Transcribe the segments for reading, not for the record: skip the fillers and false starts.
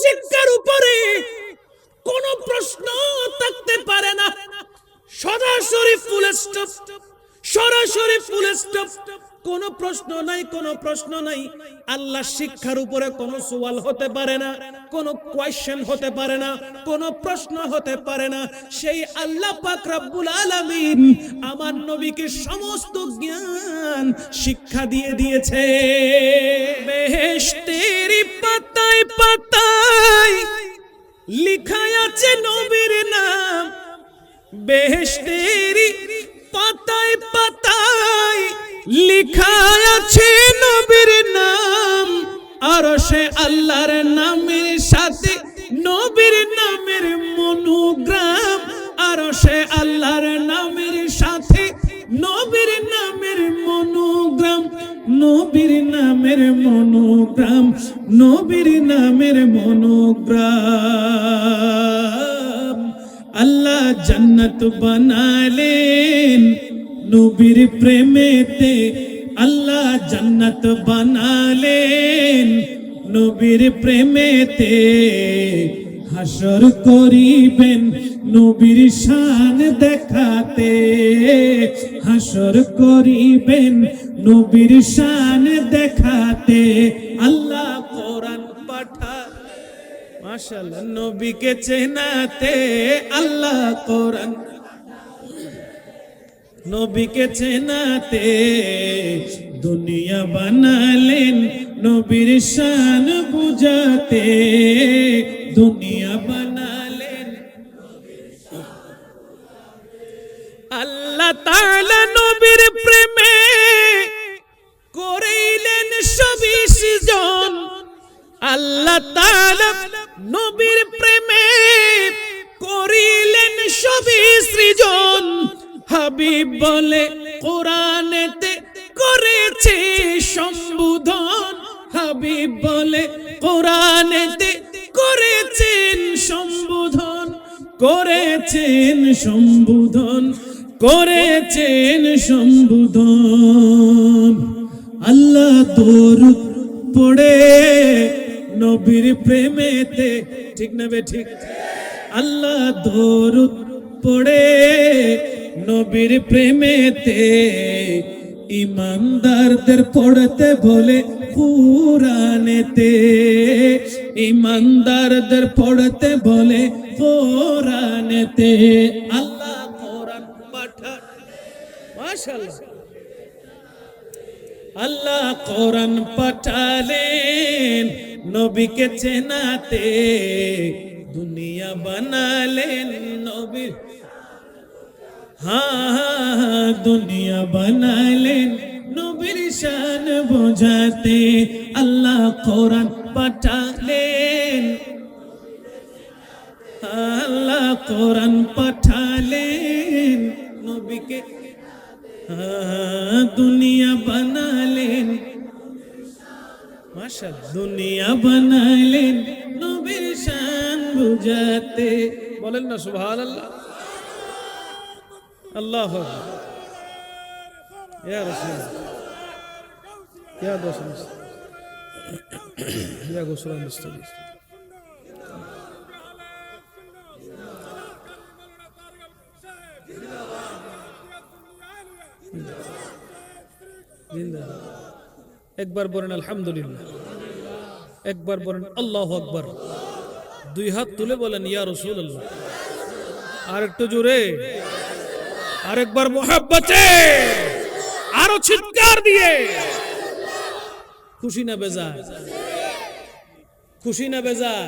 শিক্ষার উপরে কোনো প্রশ্ন থাকতে পারে না। সরাসরি ফুল স্টপ, সরাসরি ফুল স্টপ, কোনো প্রশ্ন নাই, কোনো প্রশ্ন নাই। আল্লাহ শিক্ষার উপরে কোনো সওয়াল হতে পারে না, কোনো কোয়েশ্চেন হতে পারে না, কোনো প্রশ্ন হতে পারে না। সেই আল্লাহ পাক রব্বুল আলামিন আমার নবীকে সমস্ত জ্ঞান শিক্ষা দিয়ে দিয়েছে। বেহেশতের পাতায় পাতায় লিখা আছে নবীর নাম, বেহেশতের পাতায় পাতায় লিখা আছে নবীর নাম। আরশে আল্লাহর নামের সাথে নবীর নামের মনোগ্রাম, আরশে আল্লাহর নামের সাথে নবীর নামের মনোগ্রাম, নবীর নামের মনোগ্রাম, নবীর নামের মনোগ্রাম। আল্লাহ জান্নাত বানালেন নবীর প্রেমেতে, আল্লাহ জান্নাত বানালেন নবীর প্রেমেতে। হাসর করিবেন নবীর শান দেখাতে, হাসর করিবেন নবীর শান দেখাতে। আল্লাহ কোরআন পাঠা, মাশাআল্লাহ, নবীকে চেনাতে। আল্লাহ কোরআন, নবীকে চেনাতে। দুনিয়া বানালেন নবীর শান বুঝাতে, দুনিয়া বানালেন। আল্লাহ তাআলা নবীর প্রেমে করিলেন সবই সৃজন, আল্লাহ তাআলা নবীর প্রেমে করিলেন সবই সৃজন। হাবিব বলে কোরআনেতে করেছে সম্বোধন, হাবিব বলে কোরআনেতে করেছেন সম্বোধন, করেছেন সম্বোধন, করেছেন সম্বোধন। আল্লাহ দরুদ পড়ে নবীর প্রেমেতে, ঠিক না বে ঠিক? আল্লাহ দরুদ পড়ে নবীর প্রেমেতে। ইমানদারদের পড়তে বলে কুরআনেতে, ইমানদারদের পড়তে বলে কুরআনেতে। আল্লাহ কোরআন পাঠান, মাশাআল্লাহ, আল্লাহ কোরআন পাঠালেন নবীকে চেনাতে। দুনিয়া বানালেন নবীর, হ্যাঁ দুনিয়া বানালেন নবীর শান বোঝাতে। আল্লাহ কোরআন পাঠালেন, আল্লাহ কোরআন পাঠালেন নবীকে, হ্যাঁ দুনিয়া বানালেন, মাশাআল্লাহ, দুনিয়া বানালেন নবীর শান বুঝাতে। বলেন না সুবহানাল্লাহ। আল্লাহ ইয়া রাসূল ইয়া দোসন ইয়া গোসরান মুস্তাফি। একবার বলেন আলহামদুলিল্লাহ, একবার বলেন আল্লাহু আকবার, দুই হাত তুলে বলেন ইয়া রাসূলুল্লাহ। আর একটু জোরে, আরেকবার মোহাব্বতে, আরো চিৎকার দিয়ে। খুশি না বেজার? খুশি না বেজার?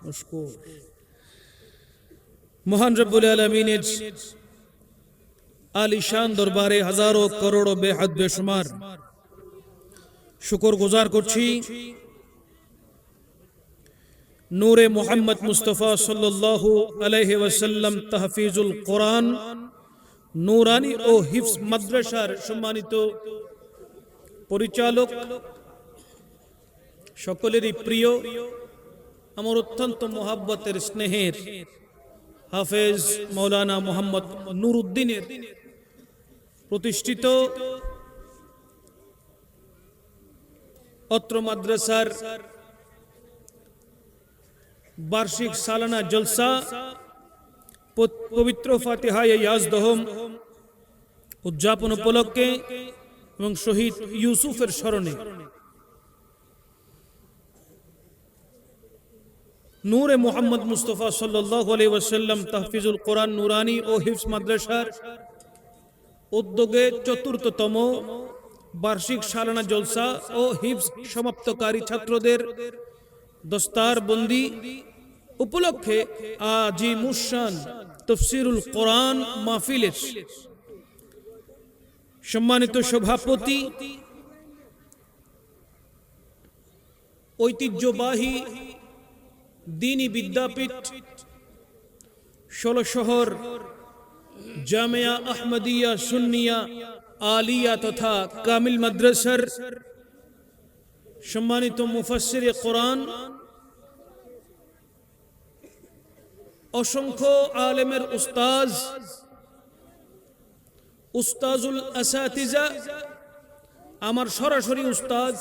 মুশকুর। মহান রব্বুল আলামিনের আলিশান দরবারে হাজারো করোড়ো বেহাদ বেশুমার শুকর গুজার করছি। নূরে মুহাম্মদ মুস্তাফা সাল্লাল্লাহু আলাইহি ওয়াসাল্লাম তাহফিজুল কোরআন নুরানি ও হিফজ মাদ্রাসার সম্মানিত পরিচালক, সকলেরই প্রিয়, আমার অত্যন্ত মোহাব্বতের স্নেহের হাফেজ মৌলানা মোহাম্মদ নুরউদ্দিনের প্রতিষ্ঠিত অত্র মাদ্রাসার বার্ষিক সালানা জলসা পবিত্র ফাতিহায়ে ইয়াজদহম উদযাপন উপলক্ষে এবং শহীদ ইউসুফের স্মরণে নূরে মোহাম্মদ মুস্তফা সাল্লাল্লাহু আলাইহি ওয়াসাল্লাম তাহফিজুল কোরআন নুরানি ও হিফজ মাদ্রাসার উদ্যোগে চতুর্থতম বার্ষিক সালানা জলসা ও হিফজ সমাপ্তকারী ছাত্রদের দস্তারবন্দি উপলক্ষে আজিমুশান তাফসীরুল কোরআন মাহফিলের সম্মানিত সভাপতি, ঐতিহ্যবাহী দ্বীনি বিদ্যাপীঠ ১৬ শহর জামিয়া আহমদিয়া সুন্নিয়া আলিয়া তথা কামিল মাদ্রাসার সম্মানিত মুফাসসিরে কোরআন, অসংখ্য আলেমের উস্তাজ, উস্তাজুল আসাতিজা, আমার সরাসরি উস্তাজ,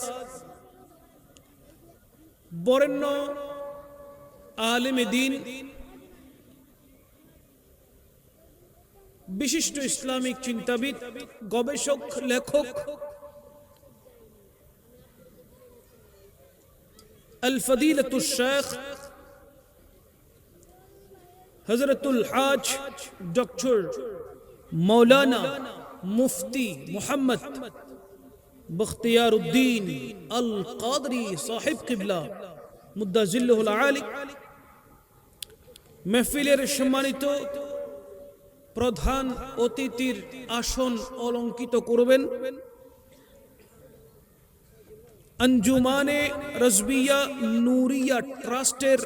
বরেণ্য আলেমে দ্বীন, বিশিষ্ট ইসলামিক চিন্তাবিদ, গবেষক, লেখক, আল ফদিলাতুশ শেখ হযরতুল হাজ ডক্টর মৌলানা মুফতি মুহাম্মদ বখতিয়ারউদ্দিন আল কাদরি সাহেব কিবলা মুদ্দাজিল্লুহুল আলী মাহফিলের সম্মানিত প্রধান অতিথির আসন অলঙ্কিত করবেন আঞ্জুমানে রাজবিয়া নূরিয়া ট্রাস্টের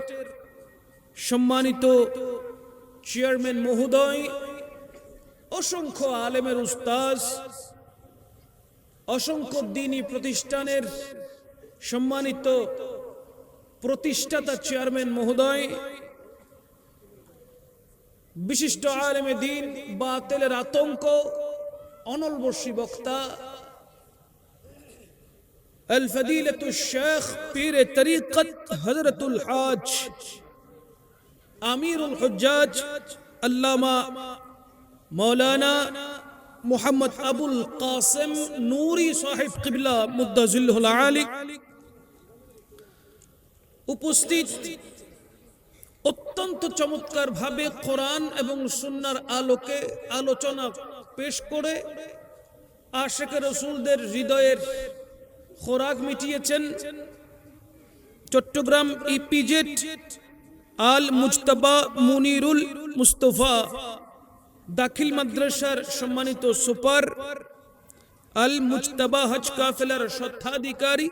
সম্মানিত চেয়ারম্যান মহোদয়, অসংখ্য আলেমের উস্তাজ, অসংখ্য দ্বীনি প্রতিষ্ঠানের সম্মানিত প্রতিষ্ঠাতা চেয়ারম্যান মহোদয়, বিশিষ্ট আলেমে দ্বীন, বাতিলের আতঙ্ক, অনলবর্ষী বক্তা আল ফদিলাতুশ শেখ পীরে তরিকত হযরতুল হাজ আমিরুল হুজ্জাজ আল্লামা মৌলানা মুহাম্মদ আবুল কাসেম নূরি সাহেব কিবলা মুদ্দাজিল্লুহুল আলী উপস্থিত অত্যন্ত চমৎকার ভাবে কোরআন এবং সুন্নাহর আলোকে আলোচনা পেশ করে আশিকে রাসূলদের হৃদয়ের খোরাক মিটিয়েছেন চট্টগ্রাম ইপিজেড আল মুজতবা মুনিরুল মুস্তফা দাখিল মাদ্রাসার সম্মানিত সুপার, আল মুজতবা হজ কাফেলার স্বত্বাধিকারী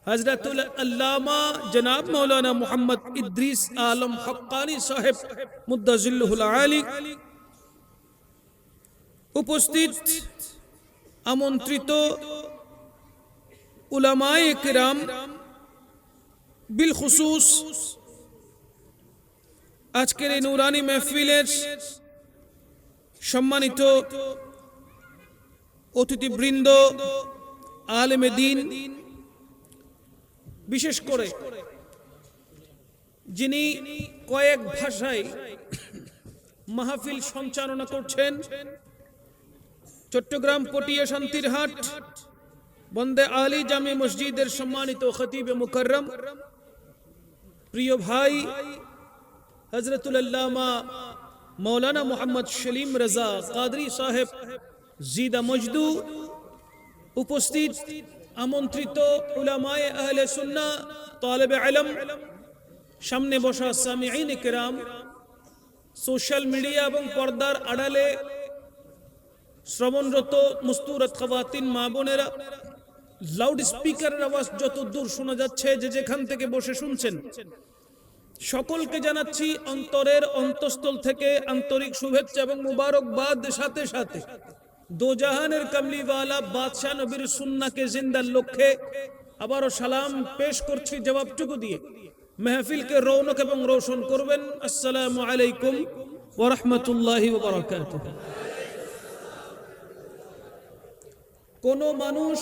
হযরতুল আল্লামা জনাব মৌলানা মুহাম্মদ ইদ্রিস আলম হক্কানি সাহেব মুদ্দাজিল্লুহুল আলী উপস্থিত আমন্ত্রিত উলামায়ে কিরাম, বিলখুসুস আজকের এই নুরানি মাহফিলের সম্মানিত অতিথিবৃন্দ, আলেমে দ্বীন, বিশেষ করে যিনি কয়েক ভাষায় মাহফিল সঞ্চালনা করছেন, চট্টগ্রাম পটিয়া শান্তিরহাট বন্দে আলী জামে মসজিদের সম্মানিত খতিবে মুকররম, প্রিয় ভাই হযরতুল আল্লামা মৌলানা মুহাম্মদ সলিম রাজা কাদরি সাহেব জিদা মজদু, উপস্থিত আমন্ত্রিত উলামায়ে আহলে সুন্নাহ, তালেবে ইলম, সামনে বসা সামিঈন কিরাম, সোশ্যাল মিডিয়া এবং পর্দার আড়ালে শ্রবণরত মুস্তুরাত খাওয়াতিন মা বোনেরা, লাউড স্পিকারের আওয়াজ যত দূর শোনা যাচ্ছে, যে যেখান থেকে বসে শুনছেন, সকলকে জানাচ্ছি অন্তরের অন্তঃস্থল থেকে আন্তরিক শুভেচ্ছা এবং মুবারকবাদ। সাথে সাথে দোজাহানের কামলিওয়ালা বাদশাহ নবীর সুন্নাহকে জিন্দার লক্ষ্যে আবারও সালাম পেশ করছি জবাবটুকু দিয়ে। মেহফিলকে রৌনক এবং রোশন করবেন। আসসালামু আলাইকুম ওয়া রাহমাতুল্লাহি ওয়া বারাকাতুহু। কোন মানুষ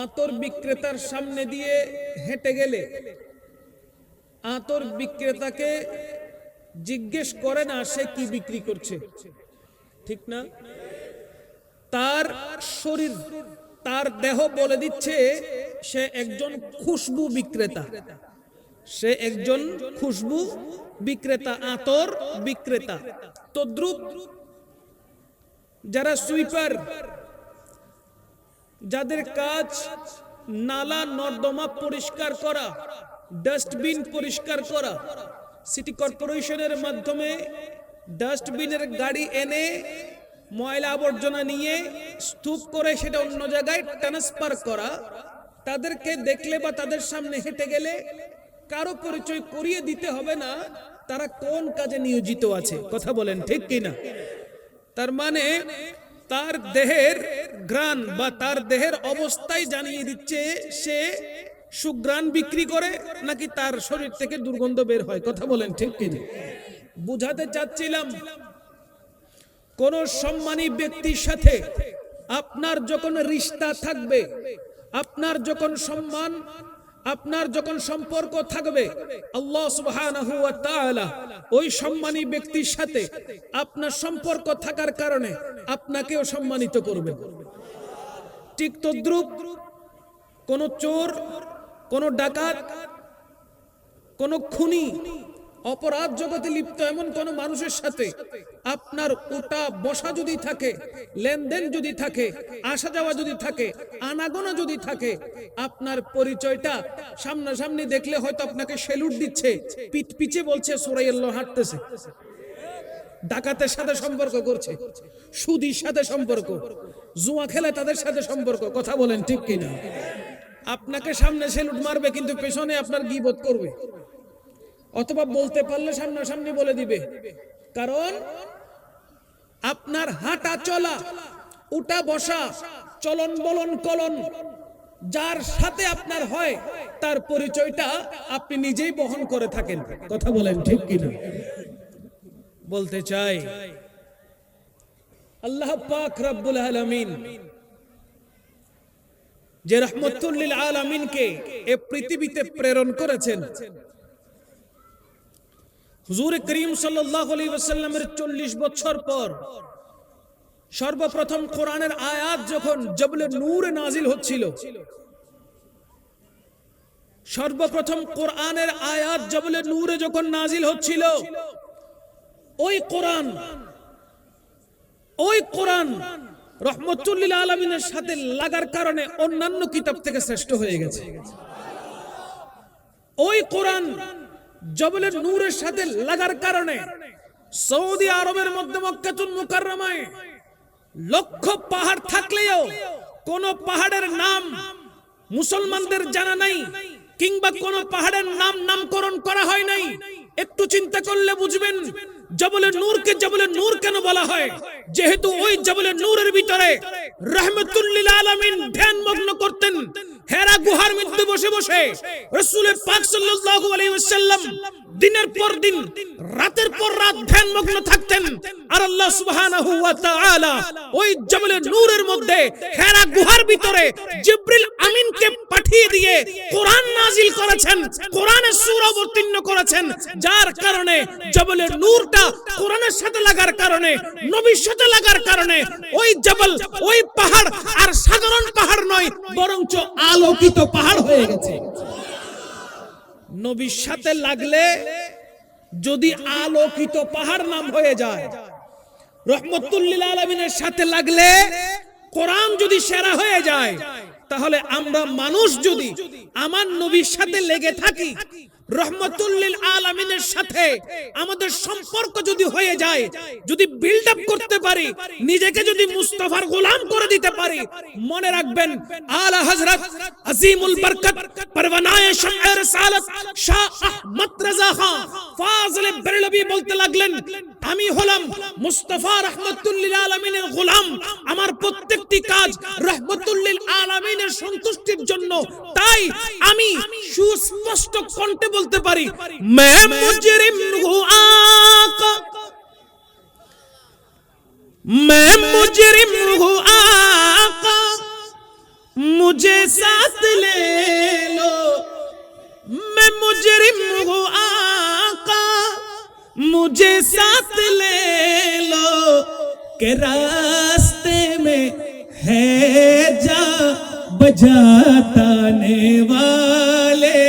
আতর বিক্রেতার সামনে দিয়ে হেঁটে গেলে আতর বিক্রেতাকে জিজ্ঞেস করে না সে কি বিক্রি করছে, ঠিক না? তার শরীর, তার দেহ বলে দিচ্ছে সে একজন খুশবু বিক্রেতা, সে একজন খুশবু বিক্রেতা, আতর বিক্রেতা। তদ্রূপ যারা সুইপার, যাদের কাজ নালা নর্দমা পরিষ্কার করা, ডাস্টবিন পরিষ্কার করা, সিটি কর্পোরেশনের মাধ্যমে ডাস্টবিনের গাড়ি এনে ময়লা আবর্জনা নিয়ে স্তূপ করে সেটা অন্য জায়গায় ট্রান্সফার করা, তাদেরকে দেখলে বা তাদের সামনে হেঁটে গেলে কারো পরিচয় করিয়ে দিতে হবে না তারা কোন কাজে নিয়োজিত আছে। কথা বলেন ঠিক কিনা? তার মানে তার দেহের ঘ্রাণ বা তার দেহের অবস্থায় জানিয়ে দিচ্ছে সে সুঘ্রাণ বিক্রি করে নাকি তার শরীর থেকে দুর্গন্ধ বের হয়। কথা বলেন ঠিক কিনা? বুঝাতে চাচ্ছিলাম, কোন সম্মানী ব্যক্তির সাথে আপনার যখন রিশতা থাকবে, আপনার যখন সম্মান, আপনার যখন সম্পর্ক থাকবে, আল্লাহ সুবহানাহু ওয়া তাআলা ওই সম্মানী ব্যক্তির সাথে আপনার সম্পর্ক থাকার কারণে আপনাকেও সম্মানিত করবে। ঠিক তদ্রূপ কোন চোর, কোন ডাকাত, কোন খুনি, অপরাধ জগতে লিপ্ত এমন কোন মানুষের সাথে আপনার উঠা বসা যদি থাকে, লেনদেন যদি থাকে, আসা যাওয়া যদি থাকে, আনাগোনা যদি থাকে, আপনার পরিচয়টা সামনাসামনি দেখলে হয়তো আপনাকে সেলুট দিচ্ছে, পিঠ পিছে বলছে সুরাইয়াল্লাহ হাঁটতেছে, ডাকাতের সাথে সম্পর্ক করছে, সুদীর সাথে সম্পর্ক, জুয়া খেলে তাদের সাথে সম্পর্ক। কথা বলেন ঠিক কিনা? আপনাকে সামনে সেলুট মারবে কিন্তু পেছনে আপনার গীবত করবে, অথবা বলতে পারলে সামনাসামনি বলে দিবে। কারণ আপনার হাঁটা চলা, উঠা বসা, চলন বলন কলন যার সাথে আপনার হয় তার পরিচয়টা আপনি নিজেই বহন করে থাকেন। কথা বলেন ঠিক কিনা? বলতে চাই আল্লাহ পাক রব্বুল আলামিন যে রাহমাতুল লিল আলামিনকে এই পৃথিবীতে প্রেরণ করেছেন, হুজুর করিম সাল্লাল্লাহু আলাইহি ওয়াসাল্লামের 40 বছর পর সর্বপ্রথম কোরআনের আয়াত যখন জবলে নূরে নাজিল হচ্ছিল, সর্বপ্রথম কোরআনের আয়াত জবলে নূরে যখন নাজিল হচ্ছিল, ওই কোরআন রহমতুল লিল আলামিনের সাথে লাগার কারণে অন্যান্য কিতাব থেকে শ্রেষ্ঠ হয়ে গেছে। ওই কোরআন জবলের নূরের সাথে লাগার কারণে সৌদি আরবের মধ্যে মক্কাতুল মুকাররমায় লক্ষ পাহাড় থাকলেও কোন পাহাড়ের নাম মুসলমানদের জানা নাই, কিংবা কোন পাহাড়ের নামকরণ করা হয় নাই। একটু চিন্তা করলে বুঝবেন জবলে নূরকে জবলে নূর কেন বলা হয়। যেহেতু ওই জবলে নূরের ভিতরে রাহমাতুল লিল আলামিন ধ্যান মগ্ন করতেন, হেরা গুহার মধ্যে বসে বসে রাসূল পাক সাল্লাল্লাহু আলাইহি ওয়াসাল্লাম দিনের পর দিন, রাতের পর রাত ধ্যান মগ্ন থাকতেন। আর আল্লাহ সুবহানাহু ওয়া তাআলা ওই জবলে নূরের মধ্যে হেরা গুহার ভিতরে জিবরিল আমিনকে পাঠিয়ে দিয়ে কোরআন নাজিল করেছেন, কোরআনের সূরা অবতীর্ণ করেছেন, যার কারণে জবলে নূরটা কোরআনের সাথে লাগার কারণে, নবীর সাথে লাগার কারণে ওই জবল, ওই পাহাড় আর সাধারণ পাহাড় নয়, বরঞ্চ আলোকিত পাহাড় হয়ে গেছে। নবীর সাথে লাগলে যদি আলোকিত পাহাড় নাম হয়ে যায়, রহমতুল লিল আলামিনের সাথে লাগলে কোরআন যদি সেরা হয়ে যায়, তাহলে আমরা মানুষ যদি আমার নবীর সাথে লেগে থাকি, রহমতুল লিল আলামিনের সাথে আমাদের সম্পর্ক যদি হয়ে যায়, যদি বিল্ড আপ করতে পারি, নিজেকে যদি মুস্তাফার গোলাম করে দিতে পারি, মনে রাখবেন আলা হযরত আজিমুল বরকত পরওয়ানায়ে শামে রিসালাত শাহ আহমদ রাজা খান ফাজলে বেরলভী বলতে লাগলেন, আমি হলাম মুস্তাফা রহমতুল লিল আলামিনের গোলাম, আমার প্রত্যেকটি কাজ রহমতুল লিল আলামিনের সন্তুষ্টির জন্য। তাই আমি সুস্পষ্ট কণ্ঠে বলতে পারি, मैं मुजरिम हूँ आका, मैं मुजरिम हूँ आका, मुझे साथ ले लो, मैं मुजरिम हूँ मुझे साथ ले लो के रास्ते में है जा बजाने वाले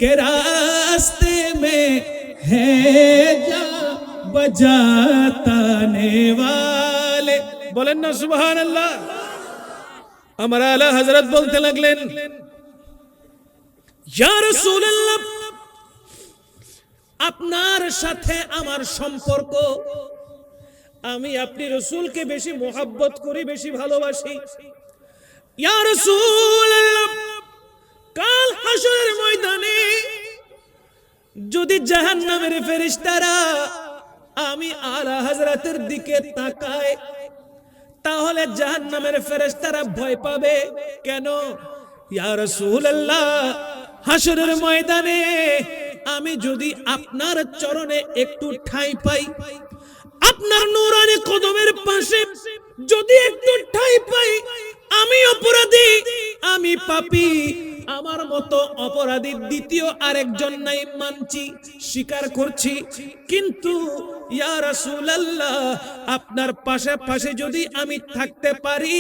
के रास्ते में है जा बजाने वाले। बोलें ना सुभान अल्लाह। আমার আলা হযরত বলতে লাগলেন, ইয়া রাসূলুল্লাহ, আপনার সাথে আমার সম্পর্ক, আমি আপনি রাসূলকে বেশি মোহাব্বত করি, বেশি ভালোবাসি। ইয়া রাসূলুল্লাহ, কাল হাসরের ময়দানে যদি জাহান্নামের ফেরেশতারা আমি আলা হযরতের দিকে তাকায়, তাহলে জাহান্নামের ফেরেশতারা ভয় পাবে কেন? ইয়া রাসূলুল্লাহ, হাসরের ময়দানে আমি যদি আপনার চরণে একটু ঠাঁই পাই, আপনার নূরানি কদমের পাশে যদি একটু ঠাঁই পাই, আমি অপরাধী, আমি পাপী, আমার মতো অপরাধী দ্বিতীয় আরেকজন নাই মানছি, স্বীকার করছি। কিন্তু ইয়া রাসূলুল্লাহ, আপনার পাশে পাশে যদি আমি থাকতে পারি,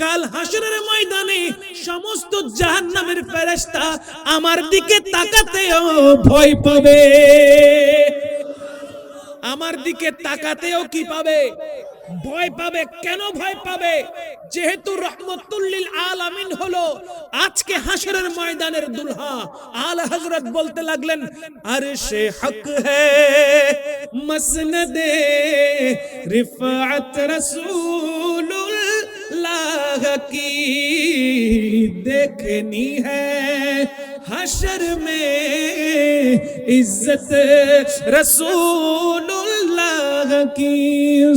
কাল হাসরের ময়দানে সমস্ত জাহান্নামের ফেরেশতা আমার দিকে তাকাতেও ভয় পাবে। আমার দিকে তাকাতেও কি পাবে? ভয় পাবে। কেন ভয় পাবে? যেহেতু রহমতুল লিল আলামিন হলো আজকে হাসরের ময়দানের দুলহা। আলা হযরত বলতে লাগলেন, আরশে হক হ্যায় মসনদে রিফাত রাসূলুল্লাহ কি দেখনি হ্যায় হাশর মে ইজ্জত রাসূলুল্লাহ কি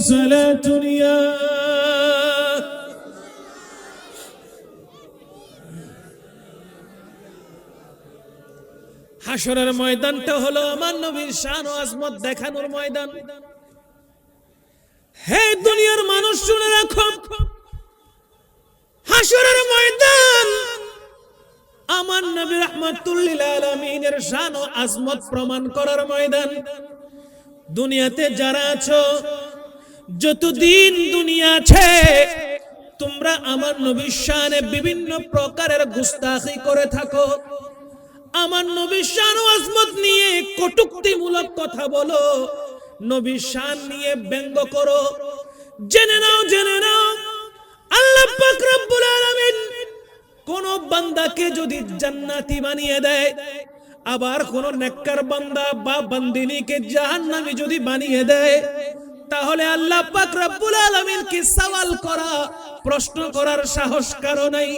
সালাতুনিয়া। হাসরের ময়দানটা হলো আমার নবীর শান ও আজমত দেখানোর ময়দান। হে দুনিয়ার মানুষ শুনে রাখো, হাসরের ময়দান আমার নবী রাহমাতুল লিল আলামিনের শান ও আজমত প্রমাণ করার ময়দান। দুনিয়াতে যারা আছো, যতদিন দুনিয়া আছে, তোমরা আমার নবীর শানে বিভিন্ন প্রকারের গুস্তাখি করে থাকো, আমার নবীর শান ও আজমত নিয়ে কটূক্তিমূলক কথা বলো, নবীর শান নিয়ে ব্যঙ্গ করো। জেনে নাও, জেনে নাও, আল্লাহ পাক রব্বুল আলামিন কোন বান্দাকে যদি জান্নাতি বানিয়ে দেয়, আবার কোন নেককার বান্দা বা বান্দিনীকে জাহান্নামী যদি বানিয়ে দেয়, তাহলে আল্লাহ পাক রব্বুল আলামিন কি সওয়াল করা, প্রশ্ন করার সাহস কারো নাই।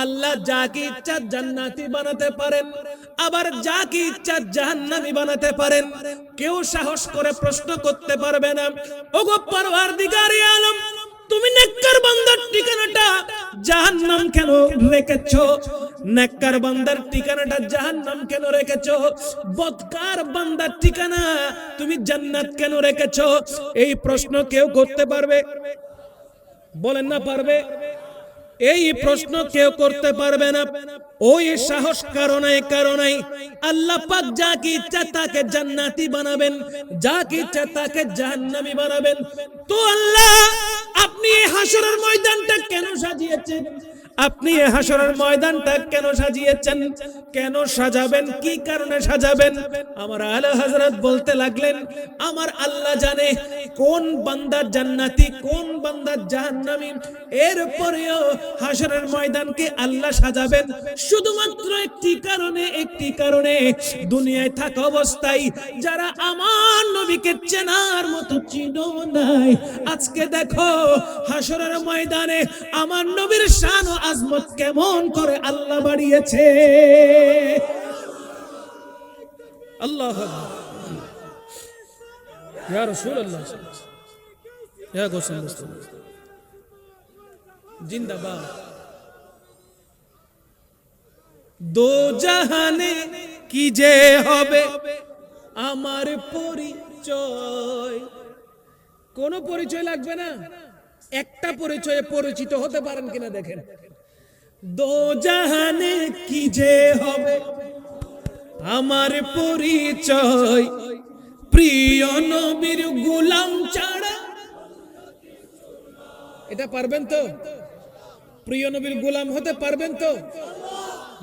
আল্লাহ যাকে ইচ্ছা জান্নাতি বানাতে পারেন, আবার যাকে ইচ্ছা জাহান্নামী বানাতে পারেন। কেউ সাহস করে প্রশ্ন করতে পারবে না, ওগো পরওয়ারদিগারে আলম, তুমি নেককার বান্দার ঠিকানাটা জাহান্নাম কেন রেখেছো? নেককার বান্দার ঠিকানাটা জাহান্নাম কেন রেখেছো? বদকার বান্দার ঠিকানা তুমি জান্নাত কেন রেখেছো? এই প্রশ্ন কেউ করতে পারবে? বলেন না পারবে? এই প্রশ্ন কেউ করতে পারবে না। ওই সাহস কারণে আল্লাহ পাক যাকে ইচ্ছা তাকে জান্নাতি বানাবেন, যাকে ইচ্ছা তাকে জাহান্নামী বানাবেন। তো আল্লাহ, আপনি এই হাসরের ময়দানটা কেন সাজিয়েছেন? আপনি এই হাসরের ময়দানটা কেন সাজিয়েছেন? কেন সাজাবেন? কি কারণে সাজাবেন? আমার আলা হযরত বলতে লাগলেন, আমার আল্লাহ জানে কোন বান্দা জান্নাতি, কোন বান্দা জাহান্নামী। এরপরেও হাসরের ময়দানকে আল্লাহ সাজাবেন শুধুমাত্র একটি কারণে, দুনিয়ায় থাকা অবস্থায় যারা আমার নবীকে চেনার মতো চিনো নাই, আজকে দেখো হাসরের ময়দানে আমার নবীর শান ও আজমত কেমন করে আল্লাহ বাড়িয়েছে। আল্লাহ ইয়া রাসূলুল্লাহ ইয়া গোসল জিন্দাবাদ। দো জাহানে কি যে হবে আমার পরিচয়। কোন পরিচয় লাগবে না, একটা পরিচয়ে পরিচিত হতে পারেন কিনা দেখেন। দো জাহানে কি যে হবে আমার পরিচয়, প্রিয় নবীর গোলাম ছাড়া, এটা পারবেন তো? প্রিয় নবীর গোলাম হতে পারবেন তো?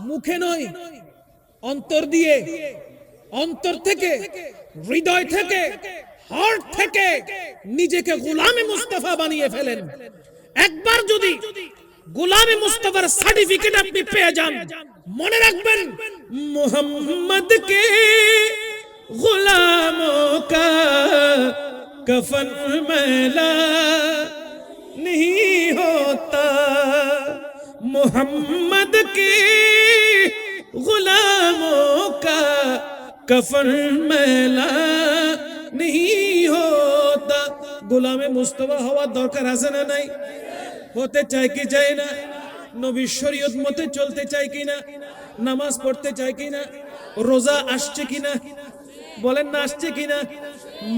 মুখে নয়, অন্তর দিয়ে, অন্তর থেকে, হৃদয় থেকে, হার্ট থেকে নিজেকে গোলামে মুস্তাফা বানিয়ে ফেলেন। একবার যদি গোলামে মুস্তাফার সার্টিফিকেট আপনি পেয়ে যান, মনে রাখবেন মুহাম্মদ কে গোলামों का कफन मैला नहीं होता, मोहम्मद के गुलामों का कफन मैला नहीं होता। গোলামে মুস্তাফা হওয়ার দরকার আছে না নাই? হতে চাই কি চাই না? নবীর শরীয়ত মতে চলতে চাই কিনা? নামাজ পড়তে চাই কিনা? রোজা আসছে কিনা? বলেন না আসছে কিনা?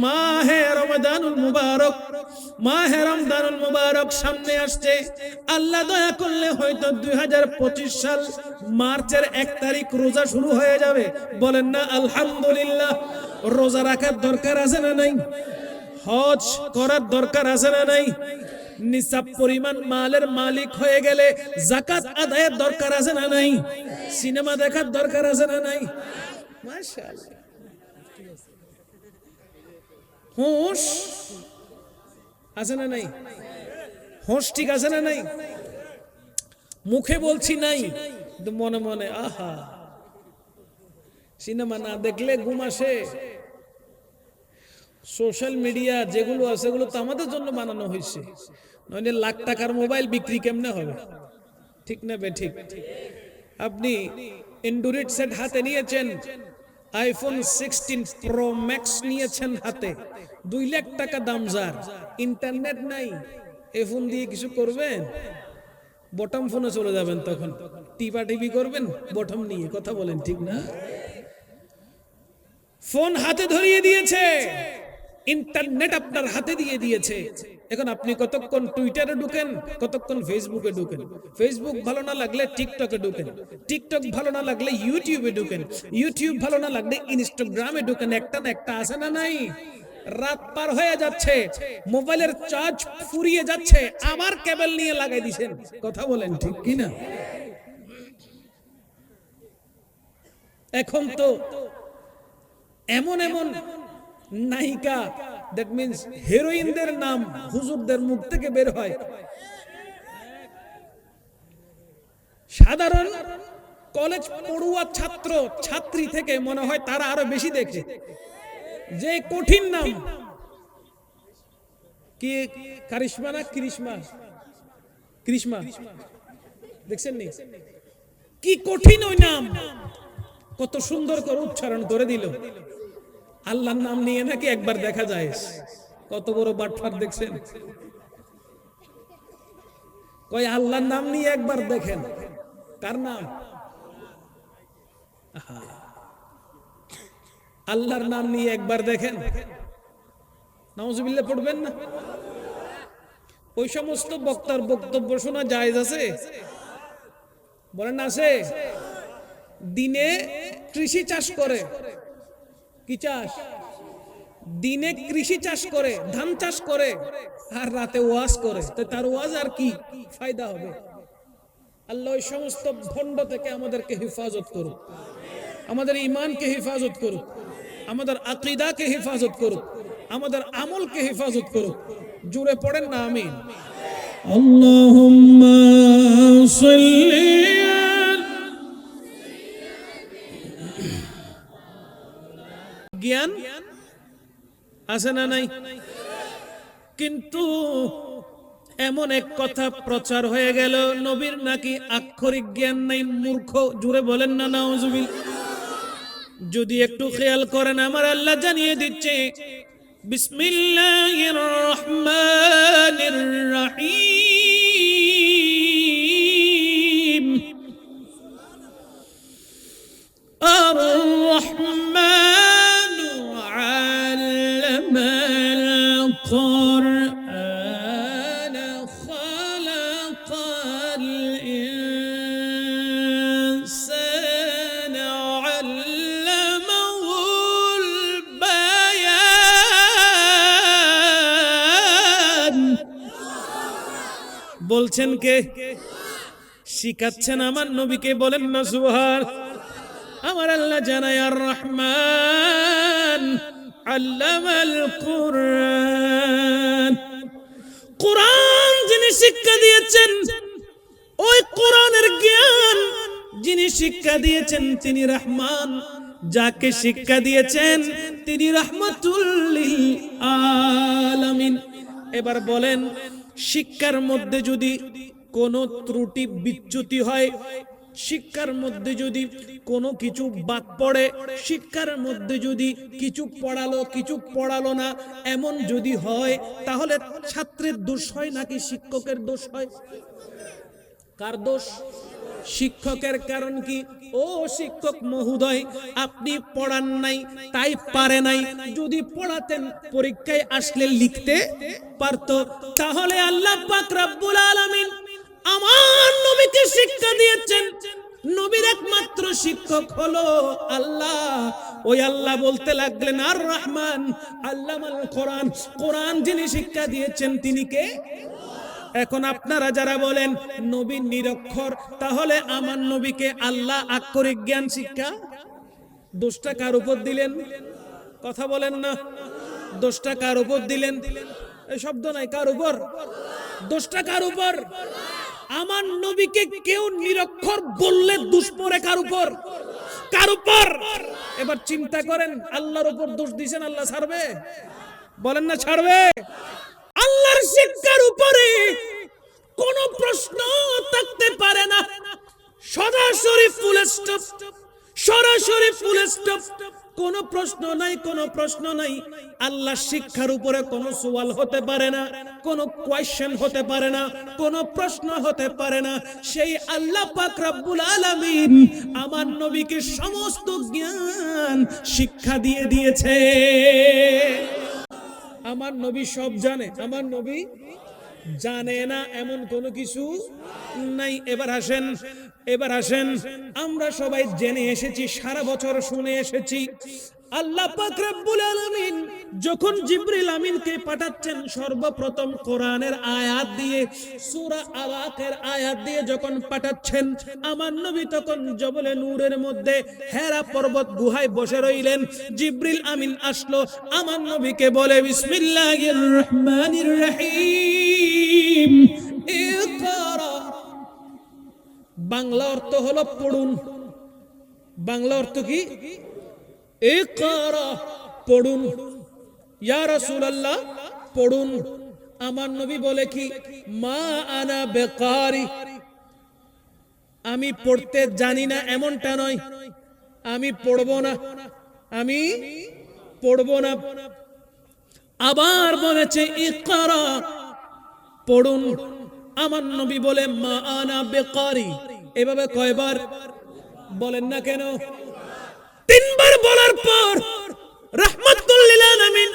মাহে রমাদানুল মুবারক, মাহে রমজানুল মুবারক সামনে আসছে। আল্লাহ দয়া করলে হয়তো 2025 সাল মার্চের 1 তারিখ রোজা শুরু হয়ে যাবে। বলেন না আলহামদুলিল্লাহ। রোজা রাখার দরকার আছে না নাই? হজ করার দরকার আছে না নাই? নিসাব পরিমাণ মালের মালিক হয়ে গেলে যাকাত আদায়ের দরকার আছে না নাই? সিনেমা দেখার দরকার আছে না নাই? মাশাআল্লাহ। হোশ আছে না নাই? হোশ ঠিক আছে না নাই? মুখে বলছি নাই, কিন্তু মনে মনে আহা, সিনেমা না দেখলে ঘুম আসে। সোশ্যাল মিডিয়া যেগুলো আছে সেগুলো তো আমাদের জন্য বানানো হয়েছে, নইলে লাখ টাকার মোবাইল বিক্রি কেমনে হবে? ঠিক না বে ঠিক? আপনি অ্যান্ড্রয়েড সেট হাতে নিয়েছেন, আইফোন 16 প্রো ম্যাক্স নিয়েছেন হাতে, 2 লাখ টাকা দাম যার, ইন্টারনেট নাই, এই ফোন দিয়ে কিছু করবেন? বটম ফোনে চলে যাবেন, তখন টিপা টিপি করবেন বটম নিয়ে। কথা বলেন ঠিক না? ফোন হাতে ধরিয়ে দিয়েছে, ইন্টারনেট আপনার হাতে দিয়ে দিয়েছে। এখন আপনি কতক্ষণ টুইটারে ঢুকেন, কতক্ষণ ফেসবুকে ঢুকেন, ফেসবুক ভালো না লাগলে টিকটকে ঢুকেন, টিকটক ভালো না লাগলে ইউটিউবে ঢুকেন, ইউটিউব ভালো না লাগলে ইনস্টাগ্রামে ঢুকেন। একটা না একটা আছে না নাই? রাত পার হয়ে যাচ্ছে, মোবাইলের চার্জ ফুরিয়ে যাচ্ছে, আবার কেবল নিয়ে লাগাই দিছেন। কথা বলেন ঠিক কি না? এখন তো এমন এমন নায়িকা, দ্যাট মিন্স হিরোইনদের নাম হুজুরদের মুখ থেকে বের হয়। সাধারণ কলেজ পড়ুয়া ছাত্র ছাত্রী থেকে মনে হয় তারা আরো বেশি দেখে। যে কঠিন নাম কি, কারিশমা না কৃষ্মা? কৃষ্মা দেখছেন নি? কি কঠিন ওই নাম, কত সুন্দর করে উচ্চারণ করে দিল। আল্লাহর নাম নিয়ে নাকি একবার দেখা যায়। কত বড় বাটফার দেখছেন? কই আল্লাহর নাম নিয়ে একবার দেখেন। কার নাম? আল্লাহর নাম নিয়ে একবার দেখেন, নাউজুবিল্লাহ পড়বেন না? ওই সমস্ত বক্তার বক্তব্য শোনা জায়েজ আছে? বলেন আছে? দিনে কৃষি চাষ করে, কি চাষ? দিনে কৃষি চাষ করে, ধান চাষ করে, আর রাতে ওয়াজ করে। তো তার ওয়াজ আর কি ফায়দা হবে? আল্লাহ ওই সমস্ত ভণ্ড থেকে আমাদেরকে হেফাজত করুক, আমাদের ঈমানকে হেফাজত করুক, আমাদের আকীদাকে হেফাজত করুক, আমাদের আমলকে হেফাজত করুক। জুড়ে পড়েন না আমিন। আল্লাহুম্মা সাল্লি জ্ঞান আছে না নাই? কিন্তু এমন এক কথা প্রচার হয়ে গেল, নবীর নাকি আক্ষরিক জ্ঞান নাই, মূর্খ। জুড়ে বলেন না নাউজুবিল্লাহ। যদি একটু খেয়াল করেন, আমার আল্লাহ জানিয়ে দিচ্ছে বিসমিল্লাহির রহমানির রহিম, আর রহমান আল্লামাল কুরআন খালাকাল ইনসান আল্লামাহুল বায়ান। বলছেন কে? শিখাচ্ছেন আমার নবীকে, বলেন না সুবহান। আমার আল্লাহ জানায় আর রহমান আল্লামাল কুরআন। কোরআন যিনি শিক্ষা দিয়েছেন, ওই কোরআনের জ্ঞান যিনি শিক্ষা দিয়েছেন তিনি রহমান। যাকে শিক্ষা দিয়েছেন তিনি রাহমাতুল লিল আলামিন। এবার বলেন, শিক্ষার মধ্যে যদি কোনো ত্রুটি বিচ্যুতি হয়, শিক্ষার মধ্যে যদি কোনো কিছু বাদ পড়ে, শিক্ষার মধ্যে যদি কিছু পড়ালো কিছু পড়ালো না, এমন যদি হয়, তাহলে ছাত্রের দোষ হয় নাকি শিক্ষকের দোষ হয়? কার দোষ? শিক্ষকের। কারণ কি? ও শিক্ষক মহোদয়, আপনি পড়ান নাই, তাই পারে নাই। যদি পড়াতেন পরীক্ষায় আসলে লিখতে পারতো। তাহলে আল্লাহ পাক রব্বুল আলামিন আমার নবীকে শিক্ষা দিয়েছেন। নবীর একমাত্র শিক্ষক হলো আল্লাহ। ওই আল্লাহ বলতে লাগলেন আর রহমান আল্লামাল কোরআন। কোরআন যিনি শিক্ষা দিয়েছেন তিনি কে? এখন আপনারা যারা বলেন নবী নিরক্ষর, তাহলে আমার নবীকে আল্লাহ আক্ষরিক জ্ঞান শিক্ষা, দোষটা কার উপর দিলেন? কথা বলেন না। দোষটা কার উপর দিলেন? এই শব্দ নাই, কার উপর? দোষটা কার উপর? আমার নবীকে কেউ নিরক্ষর বললে দোষ পড়ে কার উপর? কার উপর? এবার চিন্তা করেন, আল্লাহর উপর দোষ দিয়েছেন, আল্লাহ ছাড়বে? বলেন না ছাড়বে? আল্লাহর শিক্ষার উপরে কোনো প্রশ্ন থাকতে পারে না। সরাসরি ফুল স্টপ, সরাসরি ফুল স্টপ। কোনো প্রশ্ন নাই, কোনো প্রশ্ন নাই। আল্লাহর শিক্ষার উপরে কোনো সওয়াল হতে পারে না, কোনো কোয়েশ্চেন হতে পারে না, কোনো প্রশ্ন হতে পারে না। সেই আল্লাহ পাক রব্বুল আলামিন আমার নবীকে সমস্ত জ্ঞান শিক্ষা দিয়ে দিয়েছে। আমার নবী সব জানে, আমার নবী জানে না এমন কোনো কিছু নাই। এবার আসেন, এবার আসেন, আমরা সবাই জেনে এসেছি, সারা বছর শুনে এসেছি, আল্লাহ পাক রব্বুল আলামিন যখন জিবরিল আমিনকে পাঠাচ্ছেন সর্বপ্রথম কোরআনের আয়াত দিয়ে, সূরা আলাকের আয়াত দিয়ে যখন পাঠাচ্ছেন, আমার নবী তখন জবলে নূরের মধ্যে হেরা পর্বত গুহায় বসে রইলেন। জিবরিল আমিন আসলো, আমার নবীকে বলে বিসমিল্লাহির রহমানির রহিম ইকরা। বাংলা অর্থ হলো পড়ুন। বাংলা অর্থ কি? ইকরা, পড়ুন। ইয়া রাসূলুল্লাহ, পড়ুন। আমার নবী বলে কি? মা আনা বেকারি, আমি পড়তে জানি না এমনটা নয়, আমি পড়বো না, আমি পড়বো না। আবার বলেছে ইকরা, পড়ুন। আমার নবী বলে মা আনা বেকারি। এভাবে কয়বার? বলেন না কেন? তিনবার বলার পর রাহমাতুল লিল আলামিন